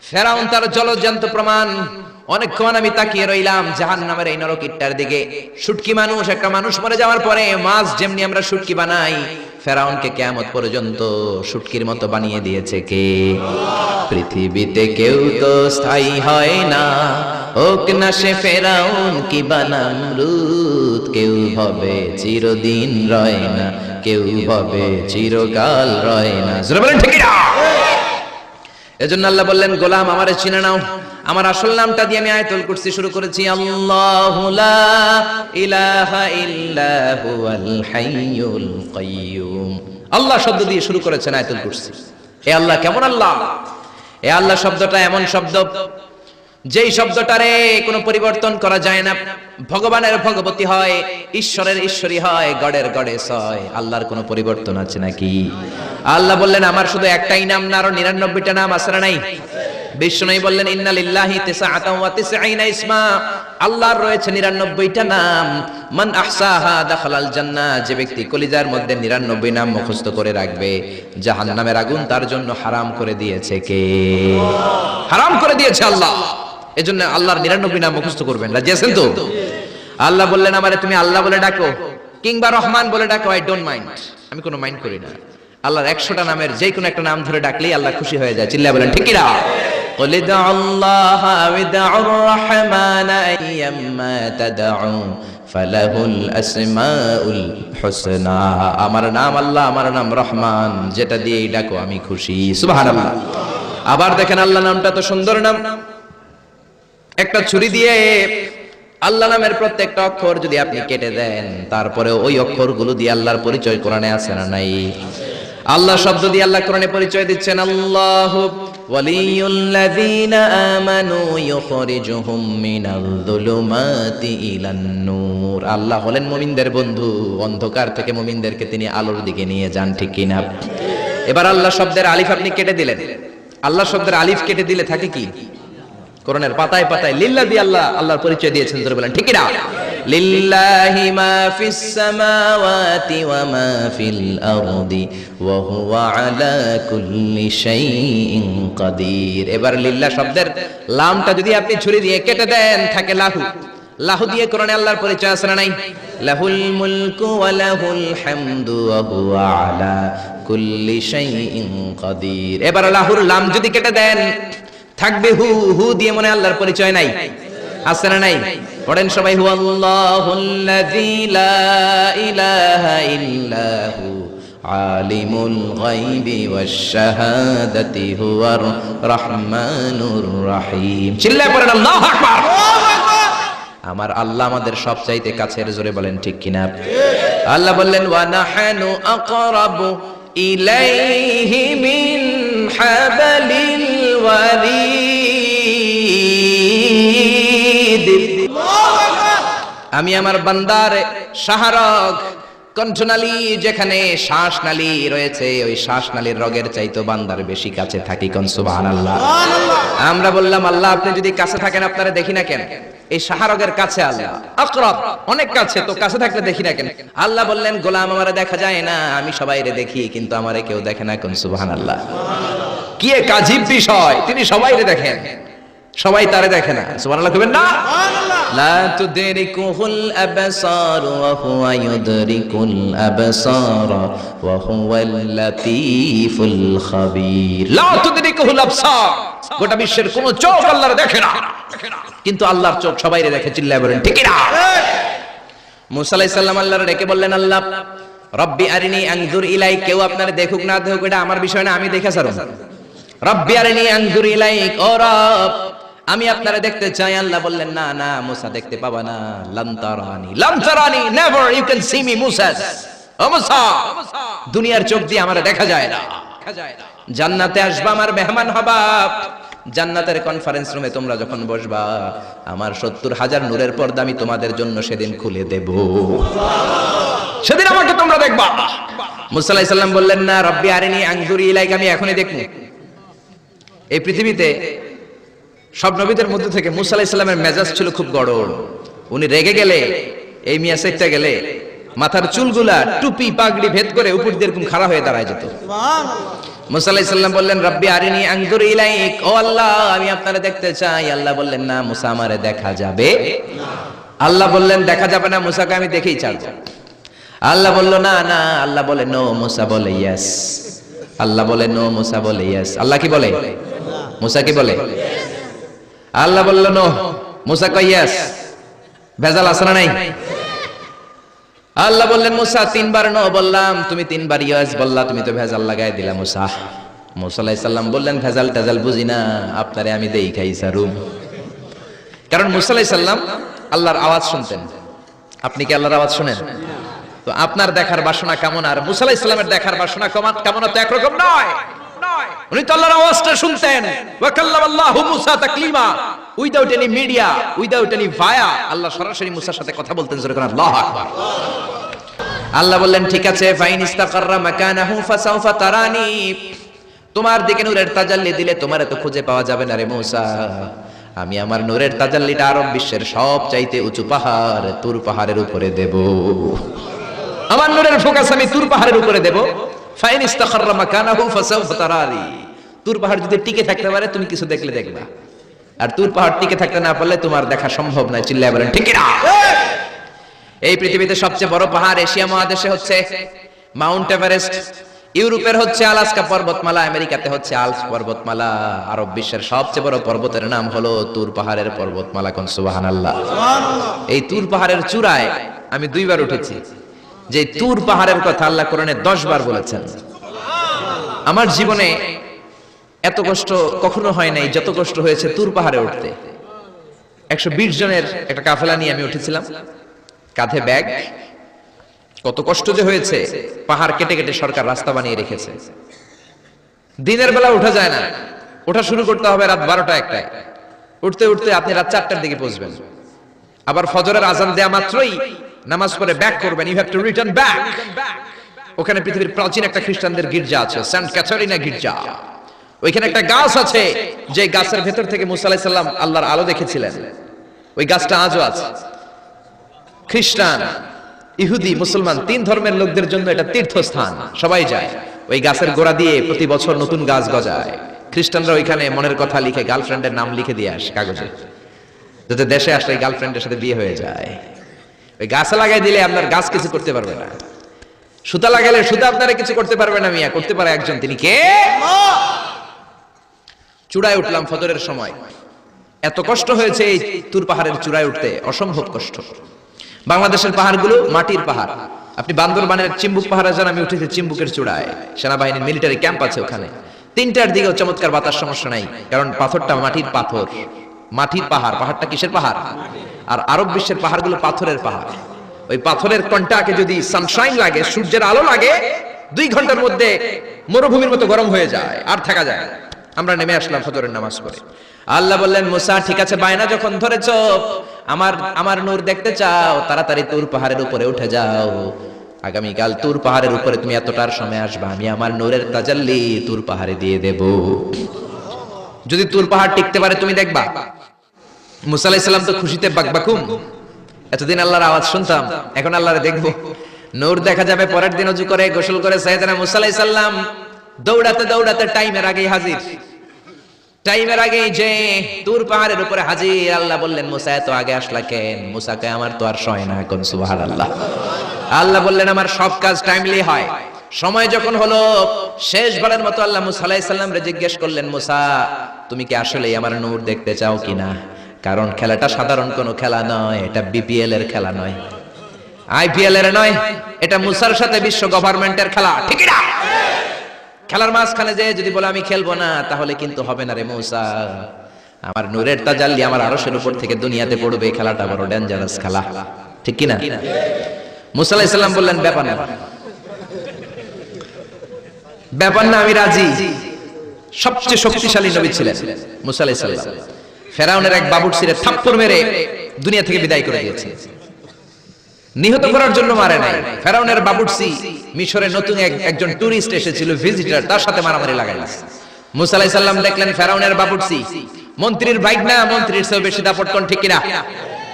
ফেরাউন তার জলজ্যান্ত প্রমাণ। অনেকক্ষণ আমি তাকিয়ে রইলাম জাহান্নামের এই নরকিটটার দিকে। শুটকি মানুষ, একটা মানুষ মরে যাওয়ার পরে মাছ যেমনি আমরা শুটকি বানাই, ফেরাউনকে কিয়ামত পর্যন্ত শুটকির মতো বানিয়ে দিয়েছে কে? পৃথিবীতে কেউ তো স্থায়ী হয় না, হোক না সে ফেরাউন কি বানামরুদ। কেউ হবে চিরদিন রয় না, কেউ হবে চিরকাল রয় না। জোরে বলেন ঠিক না? এজন্য আল্লাহ বললেন, গোলাম আমারে চিনে নাও। আমার আসল নামটা দিয়ে আমি আয়াতুল কুরসি শুরু করেছি, আল্লাহু লা ইলাহা ইল্লা হুয়াল হাইয়ুল কাইয়্যুম। আল্লাহ শব্দ দিয়ে শুরু করেছেন আয়াতুল কুরসি। এ আল্লাহ কেমন আল্লাহ? এ আল্লাহ শব্দটা এমন শব্দ যেই শব্দটারে কোনো পরিবর্তন করা যায় না। ভগবানের ভগবতী হয়, ঈশ্বরের ঈশ্বরী হয়, গডের গডেস হয়। আল্লাহর কোনো পরিবর্তন আছে নাকি? আল্লাহ বললেন আমার শুধু একটাই নাম না, আরো 99টা নাম আছে না নাই? বিষ্ণু বললেন ইন্না লিল্লাহি তিসআতাও ওয়া তিসঈনা ইসমা। আল্লাহর রয়েছে 99টা নাম। মান আহসাহা দাখালাল জান্নাহ। যে ব্যক্তি কলিজার মধ্যে 99 নাম মুখস্থ করে রাখবে, জাহান্নামের আগুন তার জন্য হারাম করে দিয়েছে কে? হারাম করে দিয়েছে আল্লাহ। এজন্য আল্লাহর 99 নাম মুখস্থ করবেন। রাজি আছেন তো? আল্লাহ বললেন আমারে তুমি আল্লাহ বলে ডাকো কিংবা রহমান বলে ডাকো, আই ডোন্ট মাইন্ড। আমি কোনো মাইন্ড করি না। আল্লাহর 100টা নামের যে কোনো একটা নাম ধরে ডাকলেই আল্লাহ খুশি হয়ে যায়। চিল্লায়া বলেন ঠিক কি না? قل ادعوا الله أو ادعوا الرحمن أيما تدعوا فله الأسماء الحسنى। আমার নাম আল্লাহ, আমার নাম রহমান, যেটা দিয়ে ডাকো আমি খুশি। সুবহানাল্লাহ। আবার দেখেন আল্লাহ নামটা তো সুন্দর নাম। একটা ছুরি দিয়ে আল্লাহ নামের প্রত্যেকটা অক্ষর যদি আপনি কেটে দেন, তারপরে ওই অক্ষরগুলো দিয়ে আল্লাহর পরিচয় কোরআনে আছে না নাই? আল্লাহ শব্দ দিয়ে আল্লাহ কোরআনে পরিচয় দিচ্ছেন, আল্লাহু ওয়ালিয়ুল্লাযীনা আমানু ইউখরিজুহুম মিনায-যুলুমাতি ইলান-নূর। আল্লাহ হলেন মুমিনদের বন্ধু, অন্ধকার থেকে মুমিনদেরকে তিনি আলোর দিকে নিয়ে যান। ঠিক কি না? এবার আল্লাহ শব্দের আলিফ আপনি কেটে দিলেন। আল্লাহ শব্দের আলিফ কেটে দিলে থাকে কি? কোরআনের পাতায় পাতায় লিল্লাহ দিয়ে আল্লাহ আল্লাহর পরিচয় দিয়েছেন। জোরে বলেন ঠিক কি না? লিল্লাহি মা ফিস সামাওয়াতি ওয়া মা ফিল আরদি ওয়া হুয়া আলা কুল্লি শাইইন কাদির। এবার লিল্লাহ শব্দের লামটা যদি আপনি ছুরি দিয়ে কেটে দেন, থাকে লাহু। লাহু দিয়ে কোরআনে আল্লাহর পরিচয় আছে না নাই? লাহুল মুলকু ওয়া লাহুল হামদু ওয়া হুয়া আলা কুল্লি শাইইন কাদির। এবার লাহুর লাম যদি কেটে দেন, থাকবে হু। হু দিয়ে মনে আল্লাহর পরিচয় নাই? আছে না নাই? পড়েন সবাই, হু আল্লাহুল্লাযী লা ইলাহা ইল্লা হু আলিমুল গায়বি ওয়াশ শাহাদাতি হুয়ার রহমানুর রহিম। চিল্লায় পড়েন আল্লাহু আকবার। আমার আল্লাহ আমাদের সবচাইতে কাছের। জোরে বলেন ঠিক কিনা? আল্লাহ বললেন ওয়া নাহানু আকরাবু ইলাইহি মিন হাবালিল ওয়ারিদ। আমি আমার বান্দার শাহরগ কণ্ঠনালী, যেখানে শ্বাসনালী রয়েছে, ওই শ্বাসনালীর রগের চাইতো বান্দার বেশি কাছে থাকি। কোন সুবহানাল্লাহ। আমরা বললাম আল্লাহ আপনি যদি কাছে থাকেন আপনারা দেখি না কেন? এই শাহরগের কাছে আল্লাহ আকরাব, অনেক কাছে, তো কাছে থাকলে দেখি না কেন? আল্লাহ বললেন গোলাম আমারে দেখা যায় না, আমি সবাইরে দেখি কিন্তু আমারে কেউ দেখে না। কোন সুবহানাল্লাহ। কি এক আজীব বিষয়, তিনি সবাইরে দেখেন, সবাই তারে দেখে না। সুবহানাল্লাহ কইবেন না? লা তুদরিকুহুল আবসার ওয়া হুয়া ইউদরিকুল আবসার ওয়া হুয়াল লাতীফুল খাবীর। লা তুদরিকুহুল আবসার, গোটা বিশ্বের কোন চোখ আল্লাহর দেখে না, কিন্তু আল্লাহর চোখ সবাইরে দেখে। চিল্লায় বলেন ঠিক না? মুসা আলাইহিস সালাম আল্লাহর ডেকে বললেন, আল্লাহ রব্বি আরিনি আনজুর ইলাইক। কেউ আপনারে দেখুক না দেখুক এটা আমার বিষয় না, আমি দেখে ছাড়ব। রব্বি আরিনি আনজুর ইলাইক, ও রব আমি আপনারে দেখতে চাই। আল্লাহ বললেন না না মুসা দেখতে পাবা না। লাম তারানি never you can see me মুসা। ও মুসা, দুনিয়ার চোখ দিয়ে আমারে দেখা যায় না। জান্নাতে আসবা, আমার মেহমান হবা। জান্নাতের কনফারেন্স রুমে তোমরা যখন বসবা, আমার 70,000 নূরের পর্দা আমি তোমাদের জন্য সেদিন খুলে দেব। সেদিন আমাকে তোমরা দেখবা। মুসা আলাইহিস সালাম বললেন না, রব্বি আরিনি আনজুর ইলাইক, আমি এখনই দেখব। এই পৃথিবীতে সব নবীদের মধ্যে থেকে মুসা আলাইহিস সালামের মেজাজ ছিল খুব গড়ন। উনি রেগে গেলে, এই মিয়া সেকটা গেলে, মাথার চুলগুলা টুপি পাগড়ি ভেদ করে উপর দিয়ে এরকম খাড়া হয়ে দাঁড়ায় যেত। মুসা আলাইহিস সালাম বললেন রব্বি আরিনি আনজুর ইলাইক, ও আল্লাহ আমি আপনারে দেখতে চাই। আল্লাহ বললেন না মুসা আমারে দেখা যাবে না। আল্লাহ বললেন দেখা যাবে না, মুসাকে আমি দেখেই ছাড়ব। আল্লাহ বলল না না, আল্লাহ বলে নো, মুসা বলে ইয়েস। আল্লাহ বলে নো, মুসা বলে ইয়েস। আল্লাহ কি বলে? মুসা কি বলে? আল্লাহ বলল নো, মুসা কয় ইয়েস। ভেজাল আছে না নাই? আল্লাহ বললেন মুসা, তিনবার নো বললাম, তুমি তিনবার ইয়েস বললা, তুমি তো ভেজাল লাগাই দিলা মুসা। মুসা আলাইহিস সালাম বললেন, ভেজাল টেজাল বুঝি না, আপনারে আমি দেই খাই সারুম। কারণ মুসা আলাইহিস সালাম আল্লাহর আওয়াজ শুনতেন। আপনি কি আল্লাহর আওয়াজ শুনেন? তো আপনার দেখার বাসনা কেমন আর মুসা আলাইহিস সালামের দেখার বাসনা কেমন তো একরকম নয়। উনি তো আল্লাহর আওয়াজটা শুনতেন। ওয়া কাল্লামাল্লাহু মুসা তাকলিমা, without any media, without any via, আল্লাহ সরাসরি মুসার সাথে কথা বলতেন। জোরে করে আল্লাহু আকবার। আল্লাহ বললেন ঠিক আছে, ফাইন ইস্তাকাররা মাকানাহু ফাসাউফা তারানি, তোমার দিকে নূরের তাজাল্লি দিলে তোমারে তো খুঁজে পাওয়া যাবে না রে মুসা। আমি আমার নূরের তাজাল্লিটা আরব বিশ্বের সবচাইতে উঁচু পাহাড় তুর পাহাড়ের উপরে দেব। আমার নূরের ফোকাস আমি তুর পাহাড়ের উপরে দেব। ফাইন ইস্তাকাররা মাকানাহু ফাসাউফা তারানি, তুর পাহাড় যদি টিকে থাকতে পারে তুমি কিছু দেখলে দেখবা, আর তুর পাহাড় টিকে থাকতে না পারলে তোমার দেখা সম্ভব নয়। চিল্লায় বলেন ঠিক না? এই পৃথিবীতে সবচেয়ে বড় পাহাড় এশিয়া মহাদেশে হচ্ছে মাউন্ট এভারেস্ট, ইউরোপের হচ্ছে আলাস্কা পর্বতমালা, আমেরিকাতে হচ্ছে আল্পস পর্বতমালা, আরব বিশ্বের সবচেয়ে বড় পর্বতের নাম হলো তুর পাহাড়ের পর্বতমালা। কোন সুবহানাল্লাহ। এই তুর পাহাড়ের চূড়ায় আমি 2 বার উঠেছি। যে তুর পাহাড়ের কথা আল্লাহ কোরআনে 10 বার বলেছেন। আমার জীবনে এত কষ্ট কখনো হয় নাই যত কষ্ট হয়েছে তুর পাহাড়ে উঠতে। 120 জনের একটা কাফেলা নিয়ে আমি উঠেছিলাম, কাঁধে ব্যাগ। কত কষ্ট যে হয়েছে, পাহাড় কেটে কেটে সরকার রাস্তা বানিয়ে রেখেছে। দিনের বেলা উঠা যায় না, ওঠা শুরু করতে হবে রাত 12টা 1টায়। উঠতে উঠতে আপনি রাত 4টার দিকে পৌঁছবেন। আবার ফজরের আজান দেয়া মাত্রই নামাজ পড়ে ব্যাক করবেন। You have to return back. ওখানে পৃথিবীর প্রাচীন একটা খ্রিস্টানদের গির্জা আছে, সেন্ট ক্যাথরিনা গির্জা। ওইখানে একটা গাছ আছে, যে গাছের ভেতর থেকে মুসা আলাইহিস সালাম আল্লাহর আলো দেখেছিলেন। ওই গাছটা আজও আছে। খ্রিস্টান, ইহুদি, মুসলমান 3 ধর্মের লোকদের জন্য এটা তীর্থস্থান, সবাই যায়। ওই গাছের গোড়া দিয়ে প্রতি বছর নতুন গাছ গজায়। খ্রিস্টানরা ওইখানে মনের কথা লিখে, গার্লফ্রেন্ডের নাম লিখে দিয়ে আসে কাগজে, যাতে দেশে আসলে গার্লফ্রেন্ডের সাথে বিয়ে হয়ে যায়। ওই গাছে লাগাই দিলে আপনার গাছ কিছু করতে পারবে না, সুতা লাগালে সুতা আপনারা কিছু করতে পারবে না। মিয়া করতে পারে একজন, তিনি কে? চূড়ায় উঠলাম ফজরের সময়। এত কষ্ট হয়েছে এই তুর পাহাড়ের চূড়ায় উঠতে, অসম্ভব কষ্ট। বাংলাদেশের পাহাড়গুলো মাটির পাহাড়। আপনি বান্দরবানের চিম্বুক পাহাড়ে যান, আমি উঠেছি চিম্বুকের চূড়ায়, সেনাবাহিনীর মিলিটারি ক্যাম্প আছে ওখানে। 3টার দিকেও চমৎকার বাতাস, সমস্যা নাই, কারণ পাথরটা মাটির পাথর, মাটির পাহাড়। পাহাড়টা কিসের পাহাড়? আর আরব বিশ্বের পাহাড়গুলো পাথরের পাহাড়। ওই পাথরের কন্টাকে যদি সানশাইন লাগে, সূর্যের আলো লাগে, 2 ঘন্টার মধ্যে মরুভূমির মতো গরম হয়ে যায়, আর থাকা যায় না। আমরা নেমে আসলাম ফজরের নামাজ পড়ে। আল্লাহ বললেন মুসা ঠিক আছে, বায়না যখন ধরেছো, আমার নূর দেখতে চাও, তাড়াতাড়ি তুর পাহাড়ের উপরে উঠে যাও। আগামীকাল তুর পাহাড়ের উপরে তুমি এতটার সময় আসবা, আমি আমার নূরের তাজাল্লি তুর পাহাড়ে দিয়ে দেব। যদি তুর পাহাড় টিকতে পারে তুমি দেখবা। মুসা আলাইহিস সালাম তো খুশিতে বাকবাকুম। এতদিন আল্লাহর আওয়াজ শুনতাম, এখন আল্লাহরে দেখবো। নূর দেখা যাবে। পরের দিন ওযু করে গোসল করে সাইয়েদনা মুসা আলাইহিস সালাম দৌড়াতে দৌড়াতে টাইমের আগেই হাজির। টাইমের আগে যে তুর পাহাড়ের উপরে হাজির। আল্লাহ বললেন মুসা এত আগে আসলা কেন? মুসাকে আমার তো আর সয় না। কোন সুবহানাল্লাহ। আল্লাহ বললেন আমার সব কাজ টাইমলি হয়। সময় যখন হলো, শেষবারের মতো আল্লাহ মুসা আলাইহিস সালাম রে জিজ্ঞেস করলেন, মুসা তুমি কি আসলেই আমার নূর দেখতে চাও কিনা? কারণ খেলাটা সাধারণ কোনো খেলা নয়, এটা বিপিএল এর খেলা নয়, আইপিএল এর নয়, এটা মুসার সাথে বিশ্ব গভর্নমেন্টের খেলা, ঠিক না? খেলার মাঝখানে যে যদি বলে আমি খেলবো না, তাহলে কিন্তু হবে না রে মুসা। আমার নূরের তাজাল্লি আমার আরশের উপর থেকে দুনিয়াতে পড়বে, খেলাটা বড় ডেঞ্জারাস খেলা, ঠিক কি না? মুসা আলাইহিস সালাম বললেন ব্যাপার না, ব্যাপার না, আমি রাজি। সবচেয়ে শক্তিশালী নবী ছিলেন মুসা আলাইহিস সালাম। ফেরাউনের এক বাবুর্চিরে থাপ্পড় মেরে দুনিয়া থেকে বিদায় করে দিয়েছে। নিহত করার জন্য মারে নাই। ফেরাউনের বাবুর্চি মিশরে নতুন একজন টুরিস্ট এসেছিল, ভিজিটর, তার সাথে মারামারি লাগাইল। মুসা আলাইহিস সালাম দেখলেন ফেরাউনের বাবুর্চি মন্ত্রীর বাইক না, মন্ত্রীর চেয়ে বেশি দাপট, কোন ঠিক কিনা?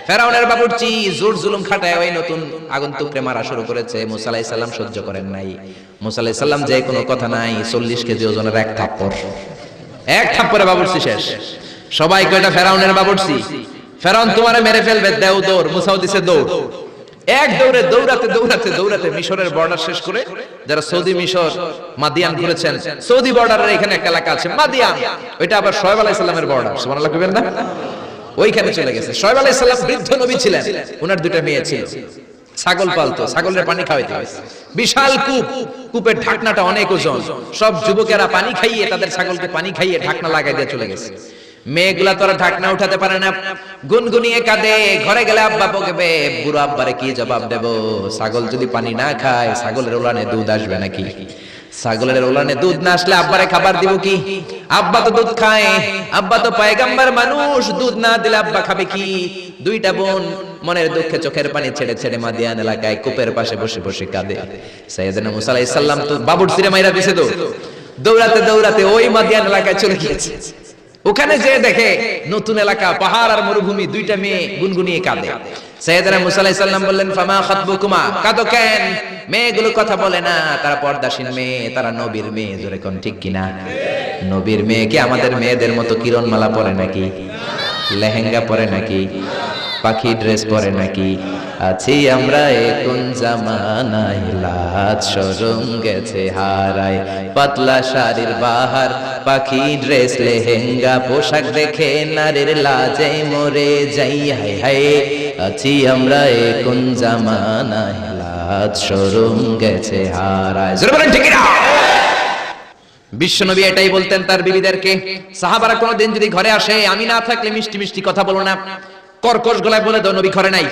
ফেরাউনের বাবুর্চি জোর জুলুম খাটায় ওই নতুন আগন্তুককে মারা শুরু করেছে। মুসা আলাইহিস সালাম সহ্য করেন নাই। মুসা আলাইহিস সালাম যে কোনো কথা নাই, 40 কেজি ওজনের এক থাপ্পড়ে বাবুর্চি শেষ। সবাই কয়টা ফেরাউনের বাবুর্চি, ফেরাউন তোমারে মেরে ফেলবে, দেও দৌড়। মুসাও দিছে দৌড়। এক দৌড়ে দৌড়াতে মিশরের বর্ডার শেষ করে, যারা সৌদি মিশর মাদিয়ান ঘুরেছেন, সৌদি বর্ডারের এখানে একটা এলাকা আছে মাদিয়ান, ওইটা আবার শোয়েব আলাইহিস সালামের বর্ডার, সুবহানাল্লাহ কইবেন না? ওইখানে চলে গেছে। শোয়েব আলাইহিস সালাম বৃদ্ধ নবী ছিলেন, ওনার দুইটা মেয়ে ছিল, ছাগল পালতো, ছাগলের পানি খাওয়াইতে গেছে। বিশাল কূপ, কূপের ঢাকনাটা অনেক ওজন, সব যুবকেরা পানি খাইয়ে তাদের ছাগলকে পানি খাইয়ে ঢাকনা লাগাই দিয়ে চলে গেছে। মেয়েগুলা তোরা ঢাকনা উঠাতে পারে না, গুনগুনিয়ে কাঁদে, ঘরে গেলে আব্বা বকবে, বুড়ো আব্বারে কি জবাব দেব? ছাগল যদি পানি না খায়, ছাগলের ওলানে দুধ আসবে নাকি? ছাগলের ওলানে দুধ না আসলে আব্বারে খাবার দিব কি? আব্বা তো দুধ খায়, আব্বা তো পয়গম্বর মানুষ, দুধ না দিলে আব্বা খাবে কি? দুইটা বোন মনের দুঃখে চোখের পানি ছেড়ে ছেড়ে মাদিয়ান এলাকায় কূপের পাশে বসে বসে কাঁদে। সাইয়েদনা মুসা আলাইহিস সালাম তো বাবুর সিরে মাইরা দিছে, তো দৌড়াতে ওই মাদিয়ান এলাকায় চলে গিয়েছে। ওখানে যে দেখে নতুন এলাকা, পাহাড় আর মরুভূমি, দুইটা মেয়ে গুনগুনিয়ে কাঁদে। সাইয়েদনা মুসা আলাইহিস সালাম বললেন, ফামা খাতবুকুমা, কাঁদো কেন? মেয়েগুলো কথা বলে না, তারা পর্দাশীল মেয়ে, তারা নবীর মেয়ে, জোরে কোন ঠিক কিনা? নবীর মেয়ে কি আমাদের মেয়েদের মতো কিরণমালা পরে নাকি? লেহেঙ্গা পরে নাকি? পাখি ড্রেস পরে নাকি? আছি আমরা এখন জামানায়, লাজ শরম গেছে হারায়, পাতলা শাড়ির বাহার, পাখি ড্রেস, লেহেঙ্গা পোশাক দেখে নারীর লাজে মরে যাই, হায় হায়। আছি আমরা এখন জামানায়, লাজ শরম গেছে হারায়। জোরে বলেন ঠিক না? বিশ্বনবী এটাই বলতেন তার বিবিদেরকে। সাহাবারা কোনোদিন যদি ঘরে আসে, আমি না থাকলে মিষ্টি মিষ্টি কথা বলো না, কর্কশ গলায় বলে দাও নবী ঘরে নাই।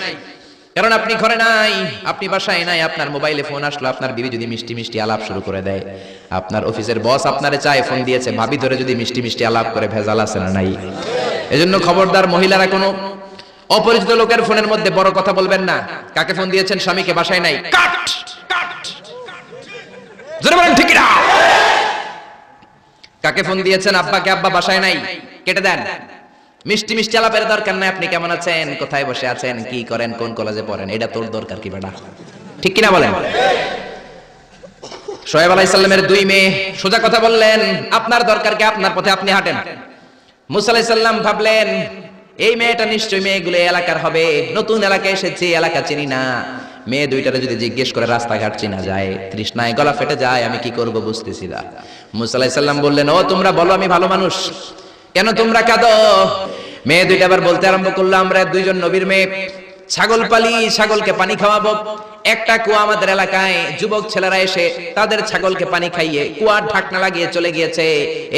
কারণ আপনি ঘরে নাই, আপনি বাসায় নাই, আপনার মোবাইলে ফোন আসলো, আপনার বিবি যদি মিষ্টি মিষ্টি আলাপ শুরু করে দেয়, আপনার অফিসের বস আপনারে চায়, ফোন দিয়েছে, ভাবি ধরে যদি মিষ্টি মিষ্টি আলাপ করে, ভেজাল আছে না নাই? এজন্য খবরদার, মহিলারা কোনো অপরিচিত লোকের ফোনের মধ্যে বড় কথা বলবেন না। কাকে ফোন দিয়েছেন? স্বামীকে, বাসায় নাই, কাট কাট। জোরে বলেন ঠিক না? কাকে ফোন দিয়েছেন? আব্বাকে, আব্বা বাসায় নাই, কেটে দেন। মিষ্টি মিষ্টি আলাপের দরকার নাই। আপনি কেমন আছেন, কোথায় বসে আছেন, কি করেন, কোন কলেজে পড়েন, এটা তোর দরকার কি বেটা? ঠিক কিনা বলেন? শোয়েব আলাইহিস সালামের দুই মেয়ে সোজা কথা বললেন, আপনার দরকার কি, আপনার পথে আপনি হাঁটেন। মুসা আলাইহিস সালাম ভাবলেন, এই মেয়েটা নিশ্চয়ই মেয়েগুলো এলাকার হবে, নতুন এলাকায় এসেছে, এলাকা চিনি না। মেয়ে দুইটারে যদি জিজ্ঞেস করে রাস্তাঘাট চিনা যায়, তৃষ্ণায় গলা ফেটে যায়, আমি কি করব বুঝতেছি না। মুসা আলাইহিস সালাম বললেন, ও তোমরা বলো আমি ভালো মানুষ, কেন তোমরা কাঁদো? মেয়ে দুইটা আবার বলতে আরম্ভ করলো, আমরা দুইজন নবীর মেয়ে, ছাগল পালি, ছাগলকে পানি খাওয়াবো। একটা কুয়া আমাদের এলাকায়, যুবক ছেলেরা এসে তাদের ছাগলকে পানি খাইয়ে কুয়ার ঢাকনা লাগিয়ে চলে গিয়েছে।